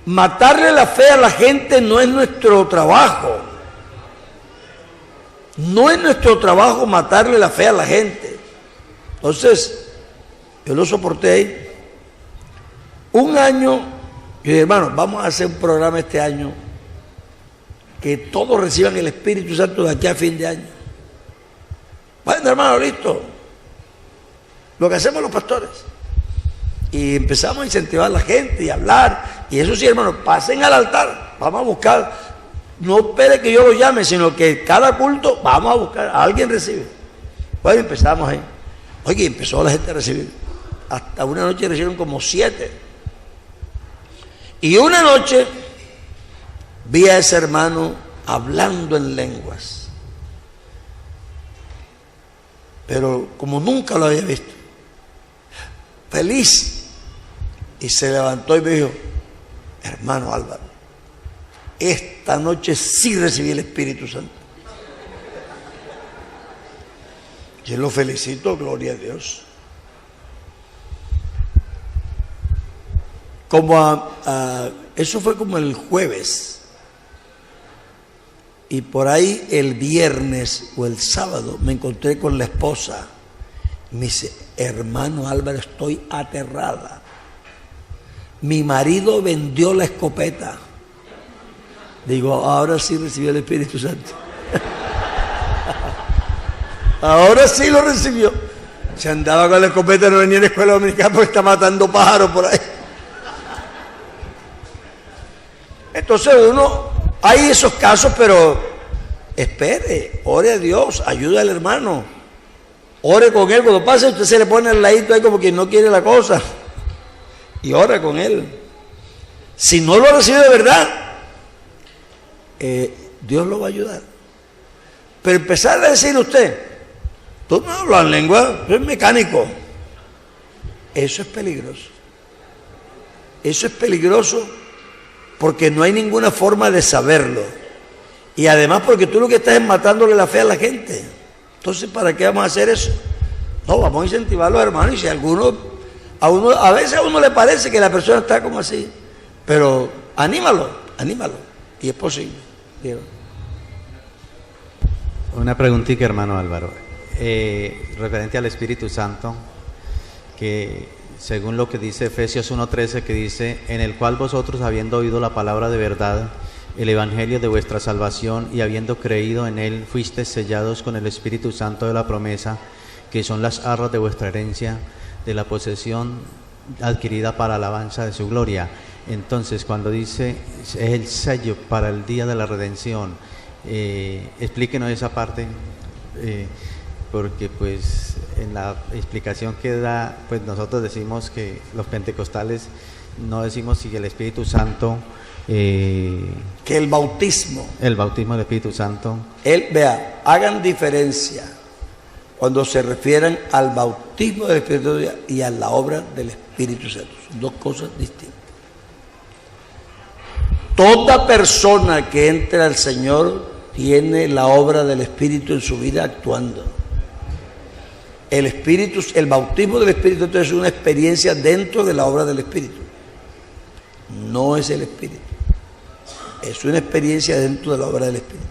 [SPEAKER 4] matarle la fe a la gente no es nuestro trabajo. No es nuestro trabajo matarle la fe a la gente. Entonces, yo lo soporté ahí. Un año, yo dije, hermano, vamos a hacer un programa este año que todos reciban el Espíritu Santo de aquí a fin de año. Bueno, hermano, listo. Lo que hacemos los pastores. Y empezamos a incentivar a la gente y a hablar. Y eso sí, hermano, pasen al altar. Vamos a buscar. No espere que yo lo llame, sino que cada culto vamos a buscar. A alguien recibe. Bueno, empezamos ahí. Oye, empezó la gente a recibir. Hasta una noche recibieron como 7. Y una noche vi a ese hermano hablando en lenguas. Pero como nunca lo había visto. Feliz. Y se levantó y me dijo, hermano Álvaro, esta noche sí recibí el Espíritu Santo. Yo lo felicito, gloria a Dios. Eso fue como el jueves. Y por ahí el viernes o el sábado me encontré con la esposa. Me dice, hermano Álvaro, estoy aterrada. Mi marido vendió la escopeta. Digo, ahora sí recibió el Espíritu Santo. Ahora sí lo recibió. Se andaba con la escopeta, no venía a la escuela dominical porque está matando pájaros por ahí. Entonces hay esos casos, pero espere, ore a Dios, ayuda al hermano. Ore con él, cuando pase usted se le pone al ladito ahí como quien no quiere la cosa. Y ora con él. Si no lo recibe de verdad, Dios lo va a ayudar. Pero empezar a decir usted, tú no hablas en lengua, tú eres mecánico. Eso es peligroso. Eso es peligroso porque no hay ninguna forma de saberlo. Y además porque tú lo que estás es matándole la fe a la gente. Entonces, ¿para qué vamos a hacer eso? No, vamos a incentivar a los hermanos. Y si a veces a uno le parece que la persona está como así, pero anímalo. Y es posible. Diego.
[SPEAKER 5] Una preguntita, hermano Álvaro. Referente al Espíritu Santo, que según lo que dice Efesios 1:13, que dice, en el cual vosotros, habiendo oído la palabra de verdad, el evangelio de vuestra salvación, y habiendo creído en él, fuisteis sellados con el Espíritu Santo de la promesa, que son las arras de vuestra herencia, de la posesión adquirida para alabanza de su gloria. Entonces, cuando dice es el sello para el día de la redención, explíquenos esa parte, porque pues en la explicación que da, pues nosotros decimos que los pentecostales no decimos si el Espíritu Santo,
[SPEAKER 4] que el bautismo
[SPEAKER 5] del Espíritu Santo.
[SPEAKER 4] Vea, hagan diferencia cuando se refieran al bautismo del Espíritu Santo y a la obra del Espíritu Santo. Son dos cosas distintas. Toda persona que entra al Señor tiene la obra del Espíritu en su vida actuando. El bautismo del Espíritu Santo es una experiencia dentro de la obra del Espíritu. No es el Espíritu. Es una experiencia dentro de la obra del Espíritu.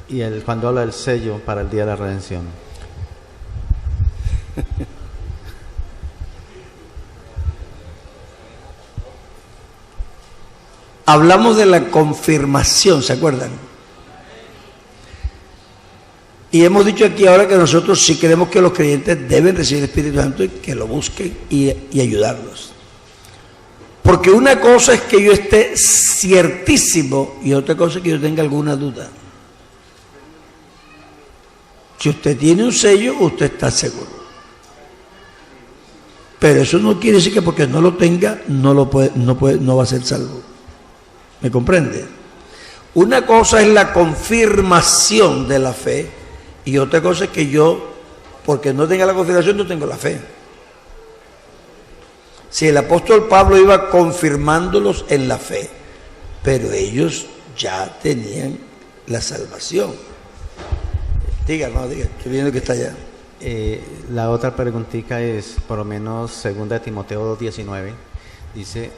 [SPEAKER 5] Y cuando habla del sello para el día de la redención.
[SPEAKER 4] Hablamos de la confirmación, ¿se acuerdan? Y hemos dicho aquí ahora que nosotros sí creemos que los creyentes deben recibir el Espíritu Santo y que lo busquen y ayudarlos. Porque una cosa es que yo esté ciertísimo y otra cosa es que yo tenga alguna duda. Si usted tiene un sello, usted está seguro. Pero eso no quiere decir que porque no lo tenga, no va a ser salvo. ¿Me comprende? Una cosa es la confirmación de la fe y otra cosa es que yo, porque no tenga la confirmación, no tengo la fe. Si el apóstol Pablo iba confirmándolos en la fe, pero ellos ya tenían la salvación. Diga, hermano, diga, estoy viendo que está allá.
[SPEAKER 5] La otra preguntita es, por lo menos, 2 Timoteo 2:19, dice,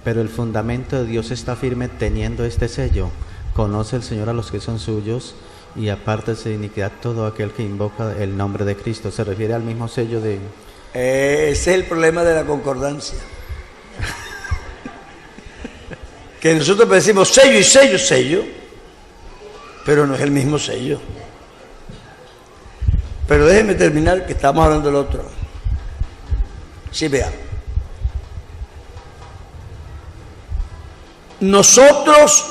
[SPEAKER 5] pero el fundamento de Dios está firme teniendo este sello. Conoce el Señor a los que son suyos y apártese de iniquidad todo aquel que invoca el nombre de Cristo. Se refiere al mismo sello de...
[SPEAKER 4] Ese es el problema de la concordancia. Que nosotros decimos sello y sello, sello, pero no es el mismo sello. Pero déjenme terminar, que estamos hablando del otro. Sí, vean. Nosotros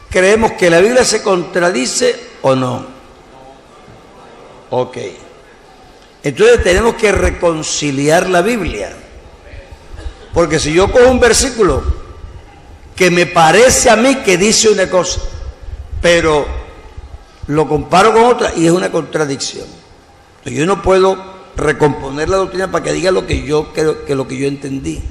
[SPEAKER 4] creemos que la Biblia se contradice o no. Ok. Entonces tenemos que reconciliar la Biblia. Porque si yo cojo un versículo que me parece a mí que dice una cosa, pero lo comparo con otra y es una contradicción. Entonces yo no puedo recomponer la doctrina para que diga lo que yo creo, que lo que yo entendí.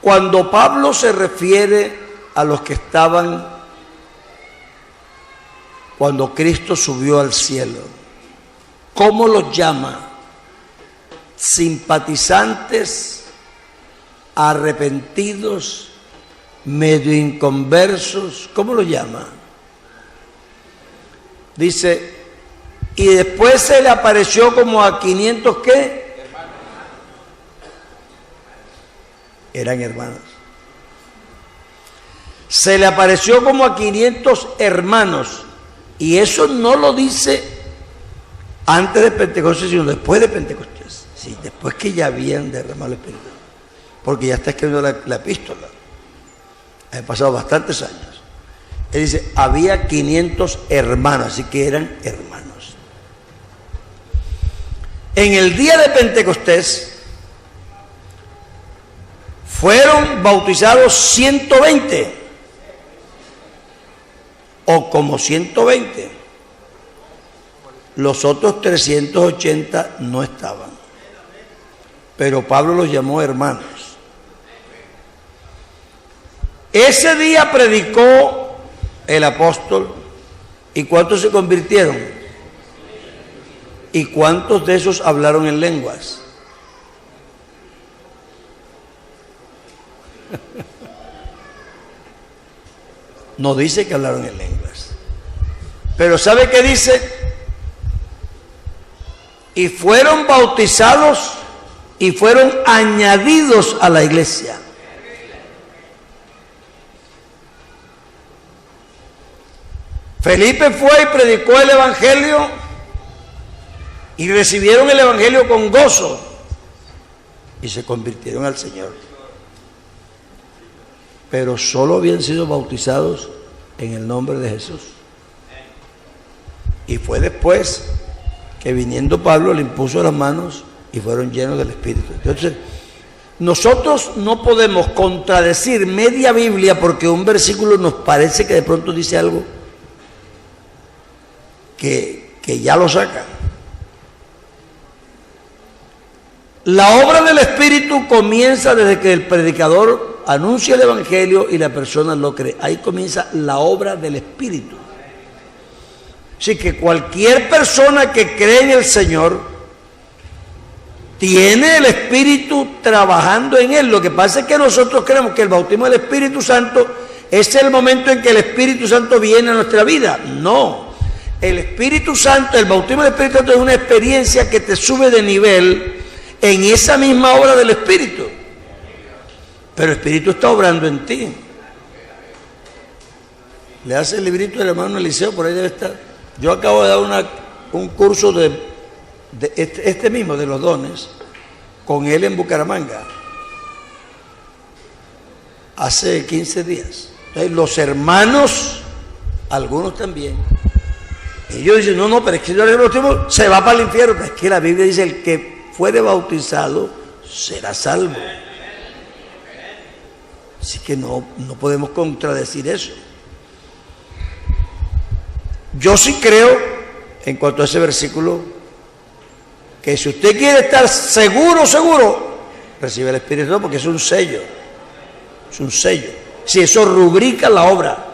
[SPEAKER 4] Cuando Pablo se refiere a los que estaban cuando Cristo subió al cielo, ¿cómo los llama? Simpatizantes, arrepentidos, medio inconversos, ¿cómo los llama? Dice, y después se le apareció como a 500 ¿qué? Eran hermanos. Se le apareció como a 500 hermanos. Y eso no lo dice antes de Pentecostés, sino después de Pentecostés. Sí, después que ya habían derramado el Espíritu. Porque ya está escribiendo la epístola. Han pasado bastantes años. Él dice, había 500 hermanos, así que eran hermanos. En el día de Pentecostés fueron bautizados 120, o como 120. Los otros 380 no estaban. Pero Pablo los llamó hermanos. Ese día predicó el apóstol. ¿Y cuántos se convirtieron? ¿Y cuántos de esos hablaron en lenguas? No dice que hablaron en lenguas. Pero ¿sabe qué dice? Y fueron bautizados y fueron añadidos a la iglesia. Felipe fue y predicó el evangelio y recibieron el evangelio con gozo y se convirtieron al Señor. Pero solo habían sido bautizados en el nombre de Jesús. Y fue después que viniendo Pablo le impuso las manos y fueron llenos del Espíritu. Entonces, nosotros no podemos contradecir media Biblia porque un versículo nos parece que de pronto dice algo que ya lo saca. La obra del Espíritu comienza desde que el predicador anuncia el Evangelio y la persona lo cree. Ahí comienza la obra del Espíritu. Así que cualquier persona que cree en el Señor tiene el Espíritu trabajando en él. Lo que pasa es que nosotros creemos que el bautismo del Espíritu Santo es el momento en que el Espíritu Santo viene a nuestra vida. No. El Espíritu Santo, el bautismo del Espíritu Santo es una experiencia que te sube de nivel en esa misma obra del Espíritu. Pero el Espíritu está obrando en ti. Le hace el librito del hermano Eliseo, por ahí debe estar. Yo acabo de dar un curso de este mismo, de los dones, con él en Bucaramanga, hace 15 días. Entonces, los hermanos, algunos también, ellos dicen, no, pero es que yo se va para el infierno. Pero es que la Biblia dice, el que fuere bautizado será salvo. Así que no podemos contradecir eso. Yo sí creo, en cuanto a ese versículo, que si usted quiere estar seguro, recibe el Espíritu Santo, porque es un sello. Es un sello. Si eso rubrica la obra.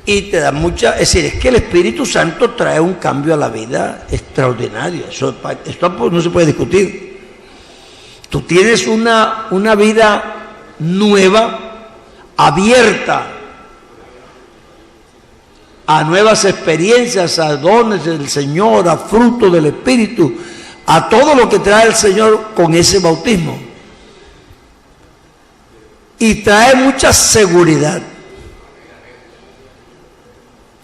[SPEAKER 4] Y te da mucha... Es decir, es que el Espíritu Santo trae un cambio a la vida extraordinario. Esto no se puede discutir. Tú tienes una vida nueva, abierta a nuevas experiencias, a dones del Señor, a fruto del Espíritu, a todo lo que trae el Señor con ese bautismo. Y trae mucha seguridad.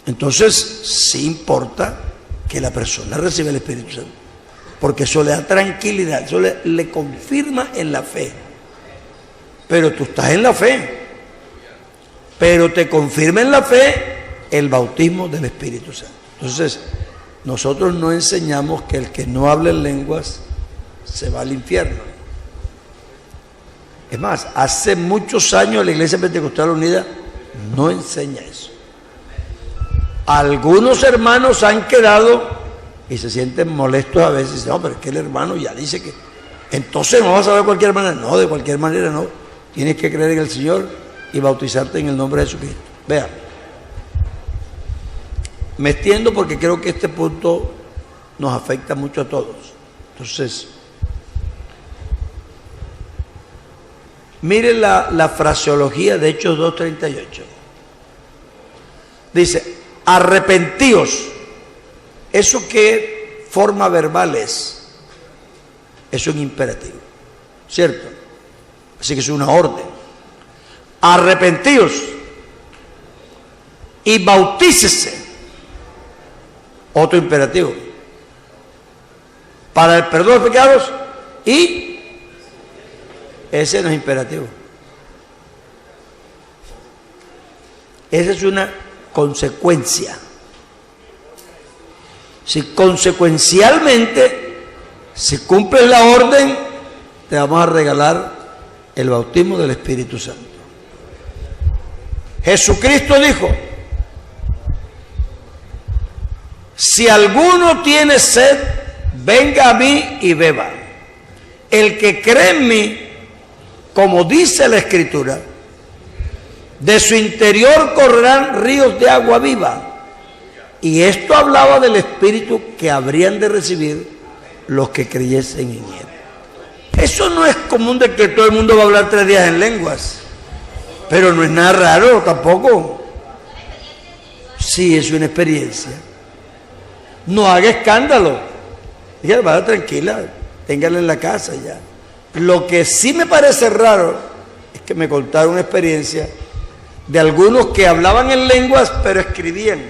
[SPEAKER 4] Entonces, sí importa que la persona reciba el Espíritu Santo, porque eso le da tranquilidad, eso le confirma en la fe. Pero tú estás en la fe, pero te confirma en la fe el bautismo del Espíritu Santo. Entonces, nosotros no enseñamos que el que no hable en lenguas se va al infierno. Es más, hace muchos años la Iglesia Pentecostal Unida no enseña eso. Algunos hermanos han quedado y se sienten molestos a veces. No, pero es que el hermano ya dice que... Entonces no vas a ver de cualquier manera. No, de cualquier manera no. Tienes que creer en el Señor y bautizarte en el nombre de Jesucristo. Vean. Me extiendo porque creo que este punto nos afecta mucho a todos. Entonces, miren la fraseología de Hechos 2:38. Dice, arrepentíos. ¿Eso qué forma verbal es? Es un imperativo, ¿cierto? Así que es una orden. Arrepentíos y bautícese. Otro imperativo. Para el perdón de pecados, y ese no es imperativo. Esa es una consecuencia. Si consecuencialmente, si cumples la orden, te vamos a regalar el bautismo del Espíritu Santo. Jesucristo dijo, si alguno tiene sed, venga a mí y beba. El que cree en mí, como dice la Escritura, de su interior correrán ríos de agua viva. Y esto hablaba del Espíritu que habrían de recibir los que creyesen en él. Eso no es común de que todo el mundo va a hablar 3 días en lenguas, pero no es nada raro tampoco. Sí, es una experiencia. No haga escándalo. Dígale, vaya tranquila, téngala en la casa ya. Lo que sí me parece raro es que me contaron una experiencia de algunos que hablaban en lenguas, pero escribían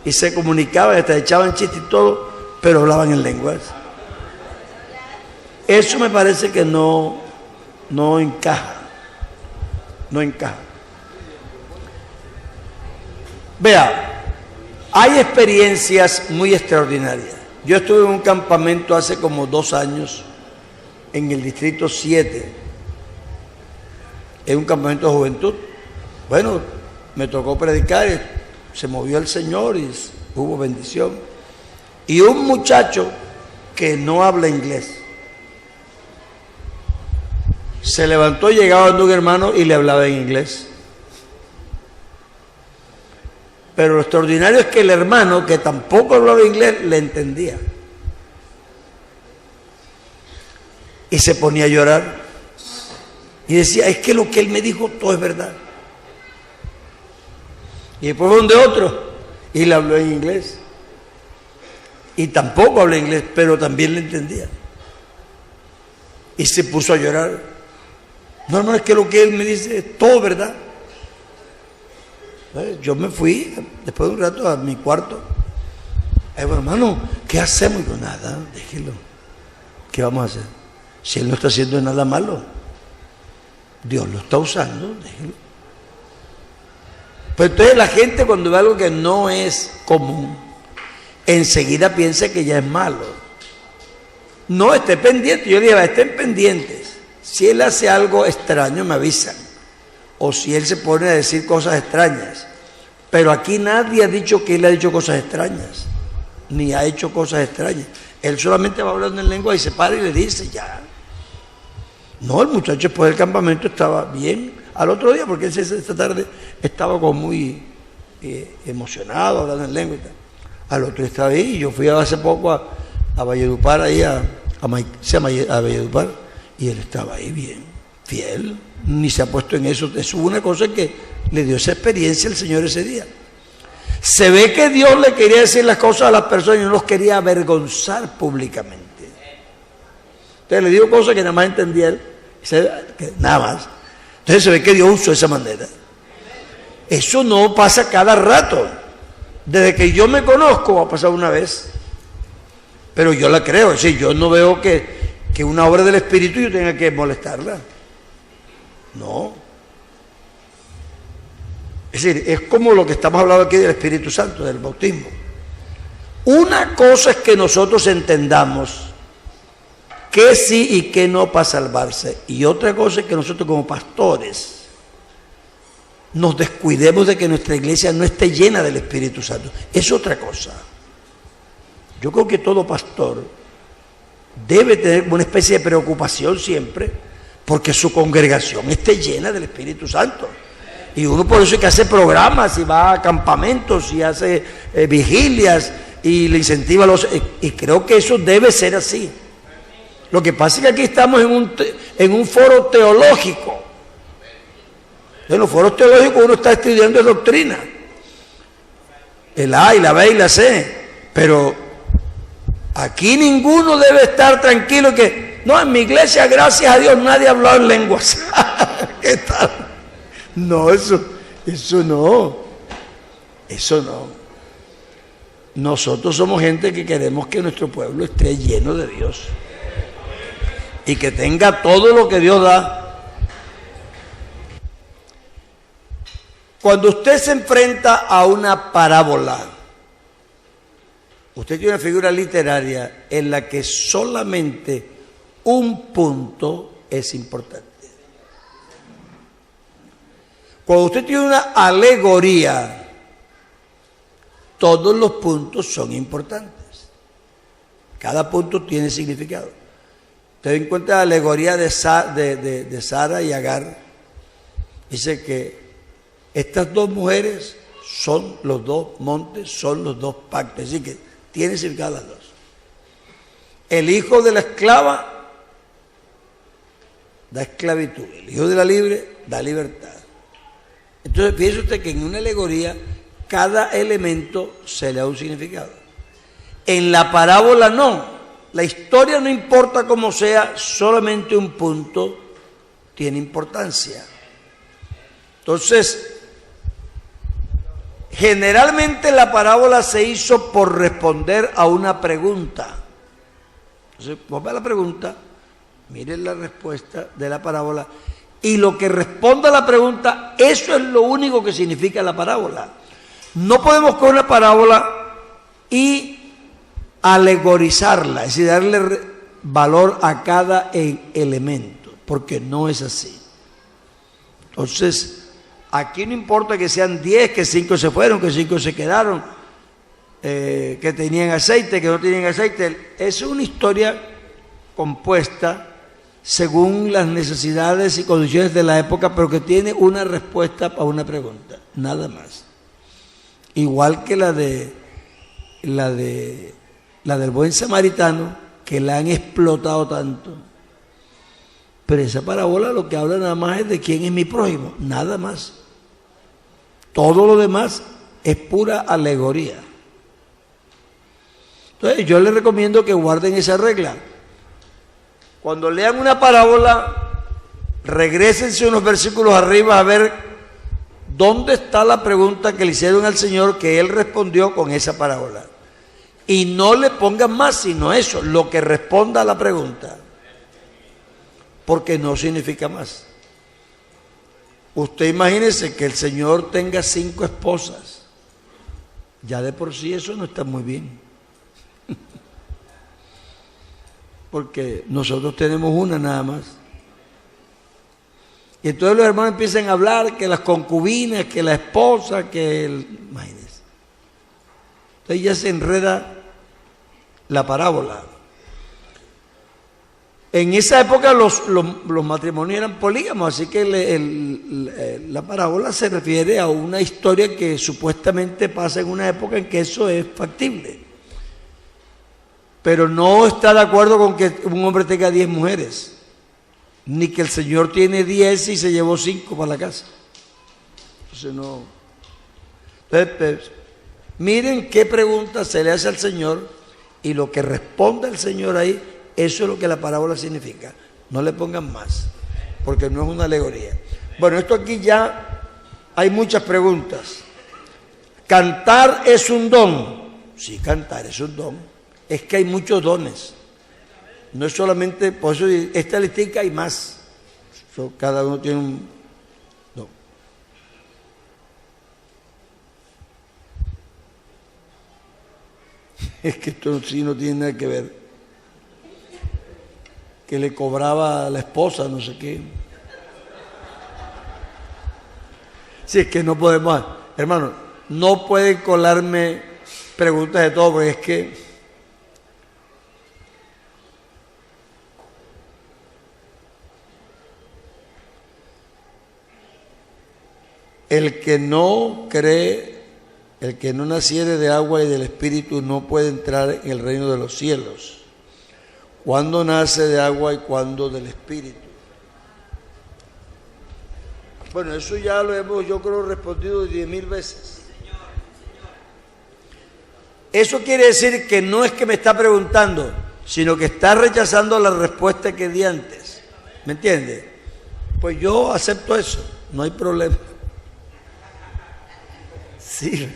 [SPEAKER 4] y se comunicaban, hasta echaban chistes y todo, pero hablaban en lenguas. Eso me parece que no encaja. No encaja. Vea, hay experiencias muy extraordinarias. Yo estuve en un campamento hace como 2 años en el distrito 7, en un campamento de juventud. Bueno, me tocó predicar, se movió el Señor y hubo bendición. Y un muchacho que no habla inglés se levantó y llegaba a un hermano y le hablaba en inglés. Pero lo extraordinario es que el hermano, que tampoco hablaba inglés, le entendía. Y se ponía a llorar. Y decía, es que lo que él me dijo todo es verdad. Y después fue donde otro y le habló en inglés. Y tampoco habla inglés, pero también le entendía. Y se puso a llorar. No, hermano, es que lo que él me dice es todo verdad. Yo me fui después de un rato a mi cuarto. Bueno, hermano, ¿qué hacemos? Y yo, nada, déjelo. ¿Qué vamos a hacer? Si él no está haciendo nada malo, Dios lo está usando, déjelo. Pues entonces la gente, cuando ve algo que no es común, enseguida piensa que ya es malo. No, esté pendiente. Yo le dije, estén pendientes. Si él hace algo extraño, me avisan. O si él se pone a decir cosas extrañas. Pero aquí nadie ha dicho que él ha dicho cosas extrañas. Ni ha hecho cosas extrañas. Él solamente va hablando en lengua y se para y le dice, ya. No, el muchacho después del campamento estaba bien. Al otro día, porque él esta tarde estaba como muy emocionado, hablando en lengua y tal. Al otro día estaba ahí, y yo fui hace poco a Valledupar, ahí a Valledupar, y él estaba ahí bien, fiel, ni se ha puesto en eso. Eso es una cosa que le dio esa experiencia al Señor ese día. Se ve que Dios le quería decir las cosas a las personas y no los quería avergonzar públicamente. Entonces le digo cosas que nada más entendía él, nada más. Entonces se ve que Dios usó esa manera. Eso no pasa cada rato. Desde que yo me conozco ha pasado una vez. Pero yo la creo, es decir, yo no veo que una obra del Espíritu yo tenga que molestarla. No. Es decir, es como lo que estamos hablando aquí del Espíritu Santo, del bautismo. Una cosa es que nosotros entendamos qué sí y qué no para salvarse. Y otra cosa es que nosotros como pastores nos descuidemos de que nuestra iglesia no esté llena del Espíritu Santo. Es otra cosa. Yo creo que todo pastor debe tener una especie de preocupación siempre porque su congregación esté llena del Espíritu Santo. Y uno por eso es que hace programas y va a campamentos y hace vigilias y le incentiva a los... y creo que eso debe ser así. Lo que pasa es que aquí estamos en un foro teológico. En los foros teológicos uno está estudiando doctrina. El A y la B y la C. Pero aquí ninguno debe estar tranquilo que... No, en mi iglesia, gracias a Dios, nadie ha hablado en lenguas. ¿Qué tal? No, eso no. Eso no. Nosotros somos gente que queremos que nuestro pueblo esté lleno de Dios. Y que tenga todo lo que Dios da. Cuando usted se enfrenta a una parábola, usted tiene una figura literaria en la que solamente un punto es importante. Cuando usted tiene una alegoría, todos los puntos son importantes. Cada punto tiene significado. Usted encuentra la alegoría de Sara y Agar. Dice que estas dos mujeres son los dos montes, son los dos pactos. Es decir, que tienen significado las dos. El hijo de la esclava da esclavitud. El hijo de la libre da libertad. Entonces, fíjese usted que en una alegoría cada elemento se le da un significado. En la parábola no. La historia no importa cómo sea, solamente un punto tiene importancia. Entonces, generalmente la parábola se hizo por responder a una pregunta. Entonces, ponga la pregunta, miren la respuesta de la parábola, y lo que responda a la pregunta, eso es lo único que significa la parábola. No podemos coger una parábola y alegorizarla, es decir, darle valor a cada elemento, porque no es así. Entonces, aquí no importa que sean 10, que 5 se fueron, que 5 se quedaron, que tenían aceite, que no tenían aceite. Es una historia compuesta según las necesidades y condiciones de la época, pero que tiene una respuesta para una pregunta, nada más. Igual que la del buen samaritano, que la han explotado tanto. Pero esa parábola lo que habla nada más es de quién es mi prójimo, nada más. Todo lo demás es pura alegoría. Entonces yo les recomiendo que guarden esa regla. Cuando lean una parábola, regrésense unos versículos arriba a ver dónde está la pregunta que le hicieron al Señor, que Él respondió con esa parábola. Y no le pongan más, sino eso, lo que responda a la pregunta. Porque no significa más. Usted imagínese que el Señor tenga 5 esposas. Ya de por sí eso no está muy bien. porque nosotros tenemos una nada más. Y entonces los hermanos empiezan a hablar que las concubinas, que la esposa, que imagínense. Entonces ya se enreda la parábola. En esa época los matrimonios eran polígamos, así que la parábola se refiere a una historia que supuestamente pasa en una época en que eso es factible. Pero no está de acuerdo con que un hombre tenga 10 mujeres, ni que el Señor tiene 10 y se llevó 5 para la casa. Entonces no. Entonces, pues, miren qué pregunta se le hace al Señor y lo que responde el Señor ahí, eso es lo que la parábola significa. No le pongan más, porque no es una alegoría. Bueno, esto aquí ya hay muchas preguntas. ¿Cantar es un don? Sí, cantar es un don. Es que hay muchos dones. No es solamente, por eso esta listica hay más. Cada uno tiene un don. Es que esto sí no tiene nada que ver. Que le cobraba a la esposa, no sé qué. Si es que no podemos, hermano, no pueden colarme preguntas de todo, porque es que el que no cree, el que no naciere de agua y del Espíritu no puede entrar en el reino de los cielos. ¿Cuándo nace de agua y cuándo del Espíritu? Bueno, eso ya lo hemos, yo creo, respondido 10.000 veces. Eso quiere decir que no es que me está preguntando, sino que está rechazando la respuesta que di antes. ¿Me entiende? Pues yo acepto eso, no hay problema. Sí,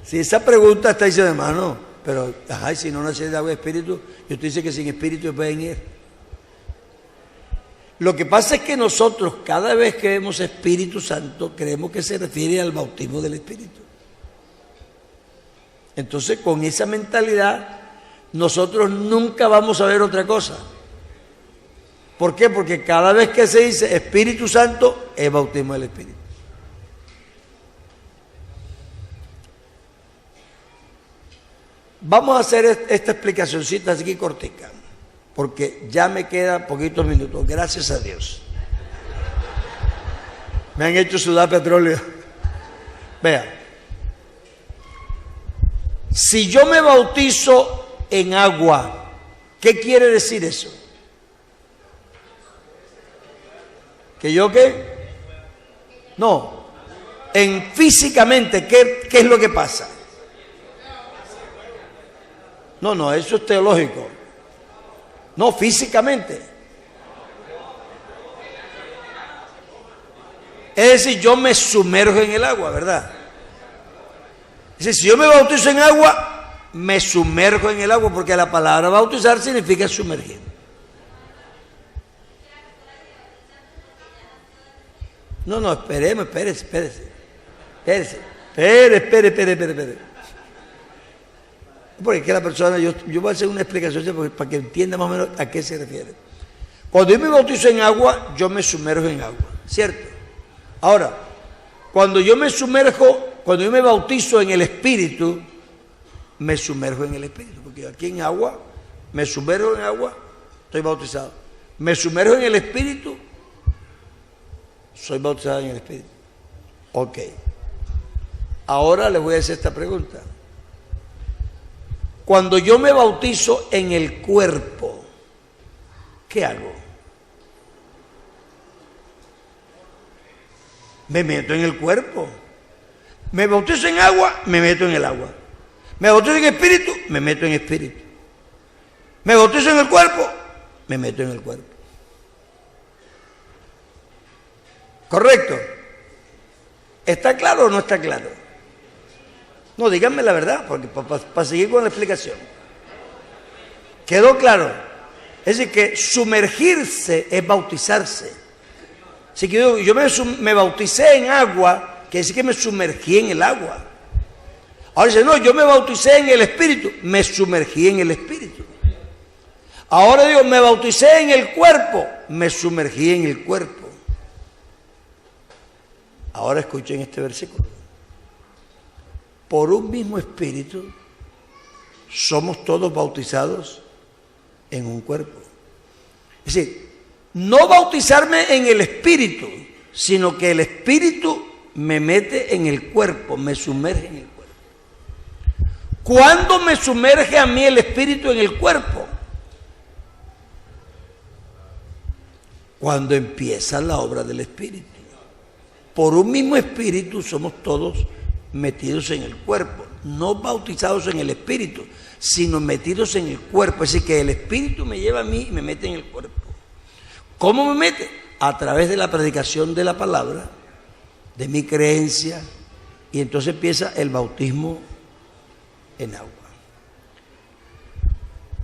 [SPEAKER 4] si esa pregunta está diciendo, hermano, pero, ajá, si no nace de agua y espíritu, yo te dice que sin espíritu pueden ir. Lo que pasa es que nosotros, cada vez que vemos Espíritu Santo, creemos que se refiere al bautismo del Espíritu. Entonces, con esa mentalidad, nosotros nunca vamos a ver otra cosa. ¿Por qué? Porque cada vez que se dice Espíritu Santo, es bautismo del Espíritu. Vamos a hacer esta explicacióncita aquí cortica, porque ya me quedan poquitos minutos, gracias a Dios. Me han hecho sudar petróleo. Vean, si yo me bautizo en agua, ¿qué quiere decir eso? ¿Que yo qué? No, en físicamente, ¿qué es lo que pasa? No, eso es teológico. No, físicamente. Es decir, yo me sumerjo en el agua, ¿verdad? Es decir, si yo me bautizo en agua, me sumerjo en el agua, porque la palabra bautizar significa sumergir. No, espérese. Porque es que la persona, yo voy a hacer una explicación para que entienda más o menos a qué se refiere. Cuando yo me bautizo en agua, yo me sumerjo en agua, ¿cierto? Ahora, cuando yo me bautizo en el Espíritu, me sumerjo en el Espíritu, porque aquí en agua, me sumerjo en agua, estoy bautizado. Me sumerjo en el Espíritu, soy bautizado en el Espíritu. Ok. Ahora les voy a hacer esta pregunta. Cuando yo me bautizo en el cuerpo, ¿qué hago? Me meto en el cuerpo. Me bautizo en agua, me meto en el agua. Me bautizo en espíritu, me meto en espíritu. Me bautizo en el cuerpo, me meto en el cuerpo. ¿Correcto? ¿Está claro o no está claro? No, díganme la verdad, porque para seguir con la explicación. ¿Quedó claro? Es decir, que sumergirse es bautizarse. Así que yo me bauticé en agua, quiere decir que me sumergí en el agua. Ahora dice, no, yo me bauticé en el Espíritu, me sumergí en el Espíritu. Ahora digo, me bauticé en el cuerpo, me sumergí en el cuerpo. Ahora escuchen este versículo. Por un mismo espíritu somos todos bautizados en un cuerpo. Es decir, no bautizarme en el espíritu, sino que el espíritu me mete en el cuerpo, me sumerge en el cuerpo. ¿Cuándo me sumerge a mí el espíritu en el cuerpo? Cuando empieza la obra del espíritu. Por un mismo espíritu somos todos metidos en el cuerpo, no bautizados en el espíritu, sino metidos en el cuerpo. Es decir, que el espíritu me lleva a mí y me mete en el cuerpo. ¿Cómo me mete? A través de la predicación de la palabra, de mi creencia, y entonces empieza el bautismo en agua.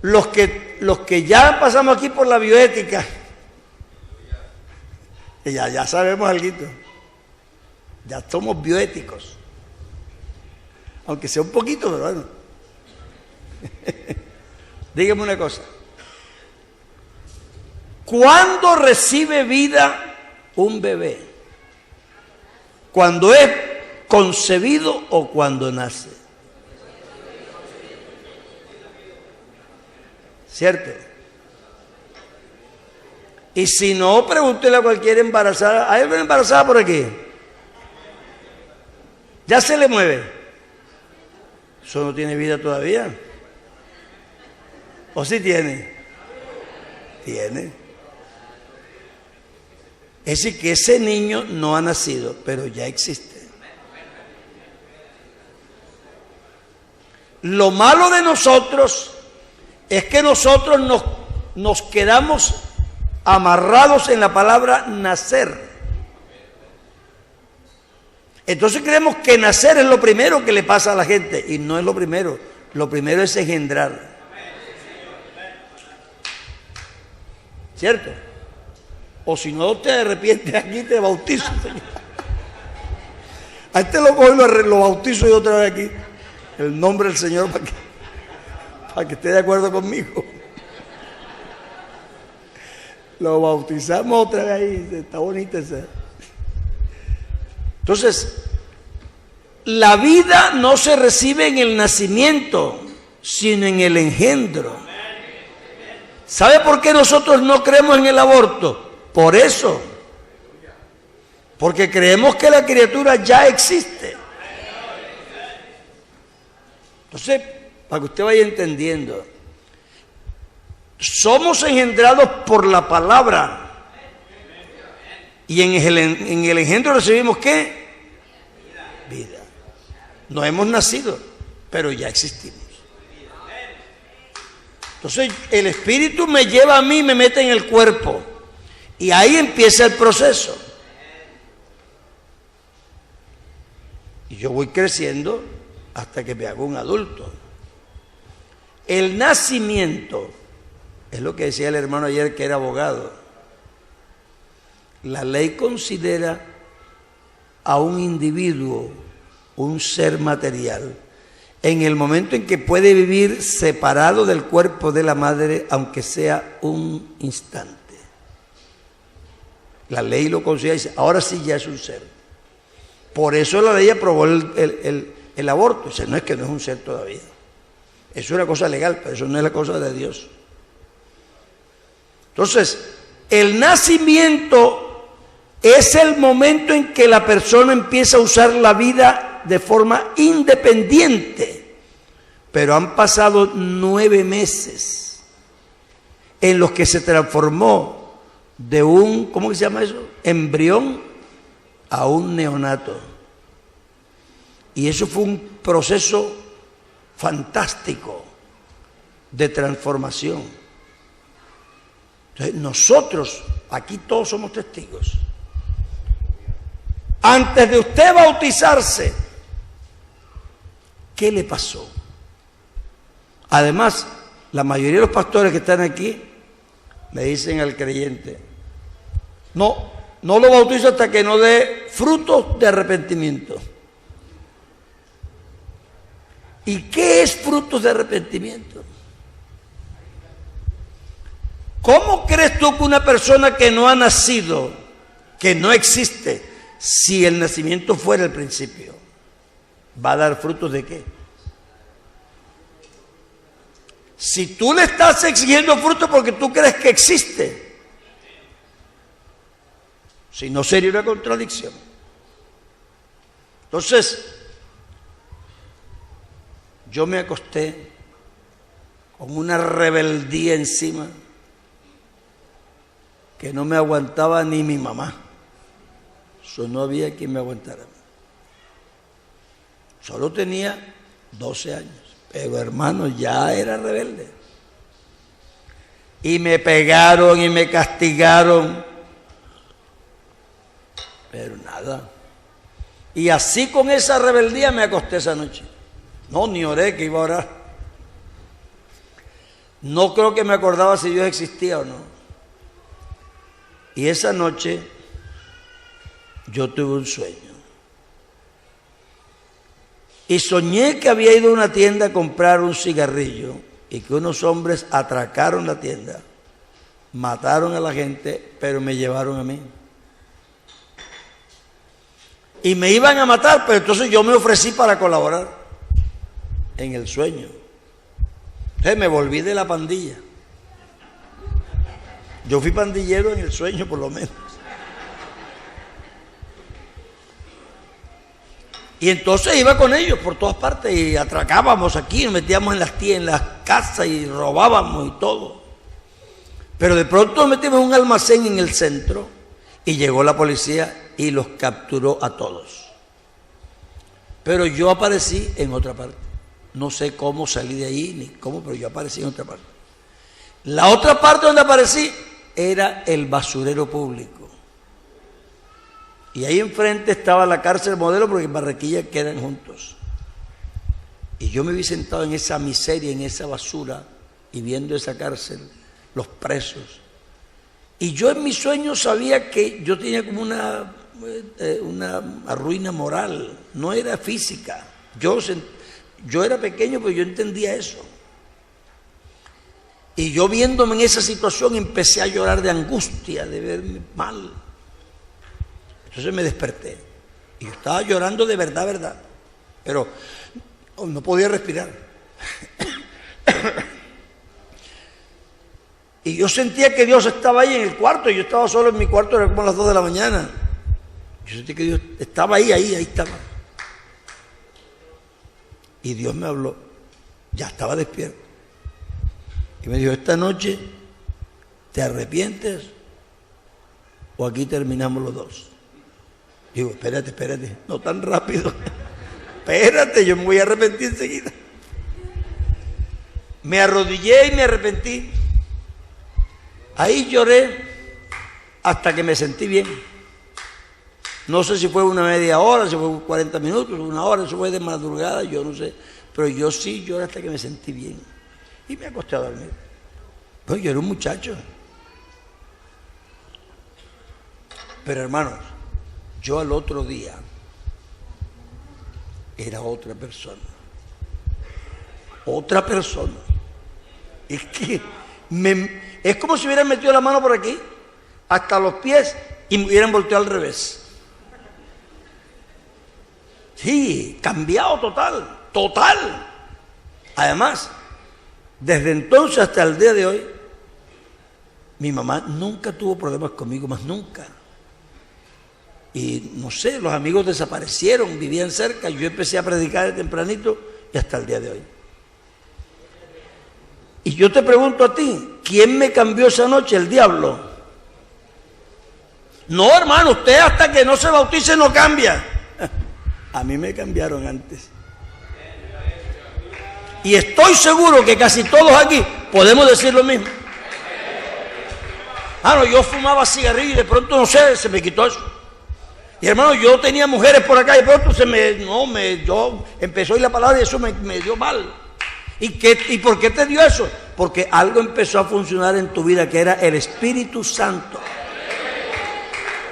[SPEAKER 4] Los que ya pasamos aquí por la bioética, ya sabemos algo, ya somos bioéticos, aunque sea un poquito, pero bueno. Dígame una cosa, ¿cuándo recibe vida un bebé? ¿Cuando es concebido o cuando nace? ¿Cierto? Y si no, pregúntele a cualquier embarazada. ¿Hay alguna embarazada por aquí? ¿Ya se le mueve? ¿Eso no tiene vida todavía? ¿O sí tiene? Tiene. Es decir, que ese niño no ha nacido, pero ya existe. Lo malo de nosotros es que nosotros nos quedamos amarrados en la palabra nacer. Entonces creemos que nacer es lo primero que le pasa a la gente, y no es lo primero es engendrar. ¿Cierto? O si no te arrepientes aquí, te bautizo. A este lo cojo y lo bautizo yo otra vez aquí, el nombre del Señor, para que esté de acuerdo conmigo. Lo bautizamos otra vez ahí, está bonita esa. Entonces, la vida no se recibe en el nacimiento, sino en el engendro. ¿Sabe por qué nosotros no creemos en el aborto? Por eso. Porque creemos que la criatura ya existe. Entonces, para que usted vaya entendiendo, somos engendrados por la palabra. Y en el engendro recibimos ¿qué? Vida. No hemos nacido, pero ya existimos. Entonces el espíritu me lleva a mí, me mete en el cuerpo, y ahí empieza el proceso. Y yo voy creciendo hasta que me hago un adulto. El nacimiento es lo que decía el hermano ayer, que era abogado. La ley considera a un individuo un ser material en el momento en que puede vivir separado del cuerpo de la madre, aunque sea un instante. La ley lo considera y dice, ahora sí ya es un ser. Por eso la ley aprobó el aborto. Dice, no, es que no es un ser todavía. Eso es una cosa legal, pero eso no es la cosa de Dios. Entonces, el nacimiento es el momento en que la persona empieza a usar la vida de forma independiente. Pero han pasado 9 meses en los que se transformó de un, ¿cómo se llama eso? Embrión a un neonato. Y eso fue un proceso fantástico de transformación. Entonces, nosotros, aquí todos somos testigos. Antes de usted bautizarse, ¿qué le pasó? Además, la mayoría de los pastores que están aquí le dicen al creyente, no lo bautizo hasta que no dé frutos de arrepentimiento. ¿Y qué es frutos de arrepentimiento? ¿Cómo crees tú que una persona que no ha nacido, que no existe, si el nacimiento fuera el principio, va a dar frutos de qué? Si tú le estás exigiendo frutos porque tú crees que existe, si no sería una contradicción. Entonces, yo me acosté con una rebeldía encima que no me aguantaba ni mi mamá. Eso no había quien me aguantara. Solo tenía 12 años, pero hermano, ya era rebelde. Y me pegaron y me castigaron, pero nada. Y así con esa rebeldía me acosté esa noche. No, ni oré que iba a orar. No creo que me acordaba si Dios existía o no. Y esa noche yo tuve un sueño. Y soñé que había ido a una tienda a comprar un cigarrillo y que unos hombres atracaron la tienda, mataron a la gente, pero me llevaron a mí. Y me iban a matar, pero entonces yo me ofrecí para colaborar en el sueño. Entonces me volví de la pandilla. Yo fui pandillero en el sueño, por lo menos. Y entonces iba con ellos por todas partes y atracábamos aquí, nos metíamos en las casas y robábamos y todo. Pero de pronto nos metimos en un almacén en el centro y llegó la policía y los capturó a todos. Pero yo aparecí en otra parte. No sé cómo salí de ahí ni cómo, pero yo aparecí en otra parte. La otra parte donde aparecí era el basurero público. Y ahí enfrente estaba la cárcel Modelo, porque en Barranquilla quedan juntos. Y yo me vi sentado en esa miseria, en esa basura, y viendo esa cárcel, los presos. Y yo en mis sueños sabía que yo tenía como una ruina moral, no era física. Yo era pequeño, pero yo entendía eso. Y yo viéndome en esa situación empecé a llorar de angustia, de verme mal. Entonces me desperté y yo estaba llorando de verdad, pero no podía respirar. Y yo sentía que Dios estaba ahí en el cuarto, y yo estaba solo en mi cuarto, era como las 2 de la mañana. Yo sentí que Dios estaba ahí estaba. Y Dios me habló, ya estaba despierto. Y me dijo, esta noche, ¿te arrepientes o aquí terminamos los dos? Digo, espérate, no tan rápido. Espérate, yo me voy a arrepentir enseguida. Me arrodillé y me arrepentí. Ahí lloré hasta que me sentí bien. No sé si fue una media hora, si fue 40 minutos, una hora, eso fue de madrugada, yo no sé. Pero yo sí lloré hasta que me sentí bien. Y me acosté a dormir. Pues yo era un muchacho. Pero hermanos, yo al otro día era otra persona. Otra persona. Es que es como si hubieran metido la mano por aquí, hasta los pies, y me hubieran volteado al revés. Sí, cambiado total. Además, desde entonces hasta el día de hoy, mi mamá nunca tuvo problemas conmigo, más nunca. Y no sé, los amigos desaparecieron, vivían cerca, yo empecé a predicar de tempranito y hasta el día de hoy. Y yo te pregunto a ti, ¿quién me cambió esa noche? El diablo. No, hermano, usted hasta que no se bautice no cambia. A mí me cambiaron antes. Y estoy seguro que casi todos aquí podemos decir lo mismo. No, yo fumaba cigarrillo y de pronto, no sé, se me quitó eso. Y hermano, yo tenía mujeres por acá y de pronto yo empezó a ir la palabra y eso me dio mal. ¿Y por qué te dio eso? Porque algo empezó a funcionar en tu vida, que era el Espíritu Santo.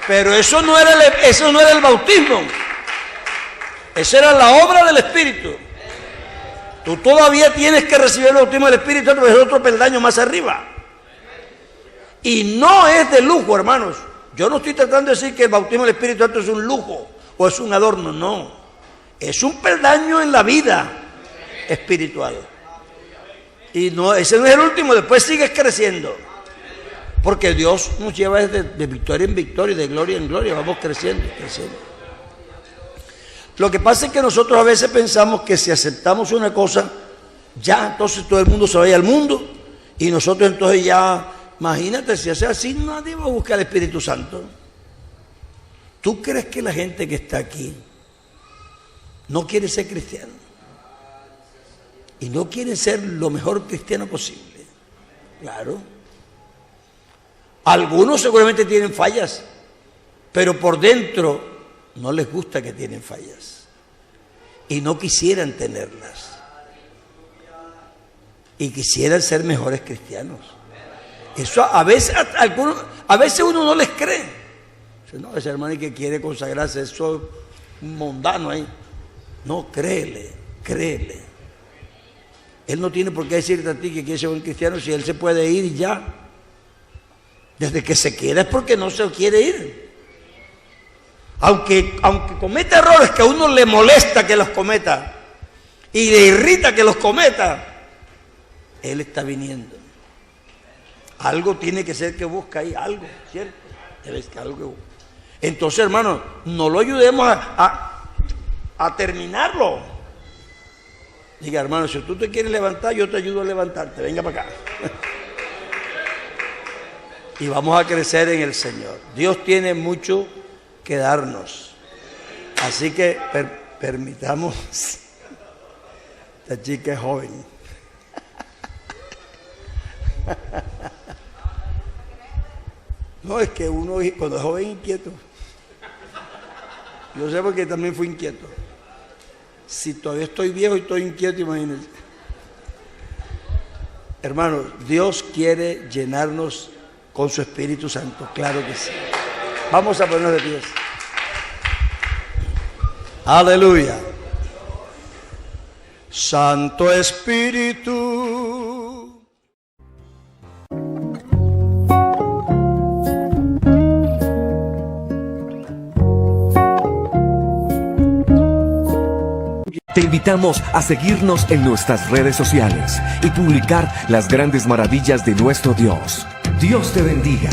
[SPEAKER 4] Pero eso no era el bautismo. Esa era la obra del Espíritu. Tú todavía tienes que recibir el bautismo del Espíritu, pero es otro peldaño más arriba. Y no es de lujo, hermanos. Yo no estoy tratando de decir que el bautismo del Espíritu Santo es un lujo o es un adorno, no. Es un peldaño en la vida espiritual. Y no, ese no es el último, después sigues creciendo. Porque Dios nos lleva de victoria en victoria, de gloria en gloria, vamos creciendo, creciendo. Lo que pasa es que nosotros a veces pensamos que si aceptamos una cosa, ya entonces todo el mundo se vaya al mundo y nosotros entonces ya, imagínate, si hace así, nadie va a buscar el Espíritu Santo. ¿Tú crees que la gente que está aquí no quiere ser cristiano? Y no quiere ser lo mejor cristiano posible. Claro. Algunos seguramente tienen fallas, pero por dentro no les gusta que tienen fallas. Y no quisieran tenerlas. Y quisieran ser mejores cristianos. Eso a veces uno no les cree. No, ese hermano que quiere consagrarse, eso es un mundano ahí. No, créele, créele. Él no tiene por qué decirte a ti que quiere ser un cristiano si él se puede ir y ya. Desde que se quiera es porque no se quiere ir. Aunque cometa errores que a uno le molesta que los cometa y le irrita que los cometa, él está viniendo. Algo tiene que ser que busca ahí, algo, ¿cierto? Algo que busca. Entonces, hermano, no lo ayudemos a terminarlo. Diga, hermano, si tú te quieres levantar, yo te ayudo a levantarte. Venga para acá. Y vamos a crecer en el Señor. Dios tiene mucho que darnos. Así que permitamos. Esta chica es joven. No, es que uno cuando es joven es inquieto. Yo sé porque también fui inquieto. Si todavía estoy viejo y estoy inquieto, imagínense. Hermanos, Dios quiere llenarnos con su Espíritu Santo, claro que sí. Vamos a ponernos de pies. Aleluya. Santo Espíritu.
[SPEAKER 3] Te invitamos a seguirnos en nuestras redes sociales y publicar las grandes maravillas de nuestro Dios. Dios te bendiga.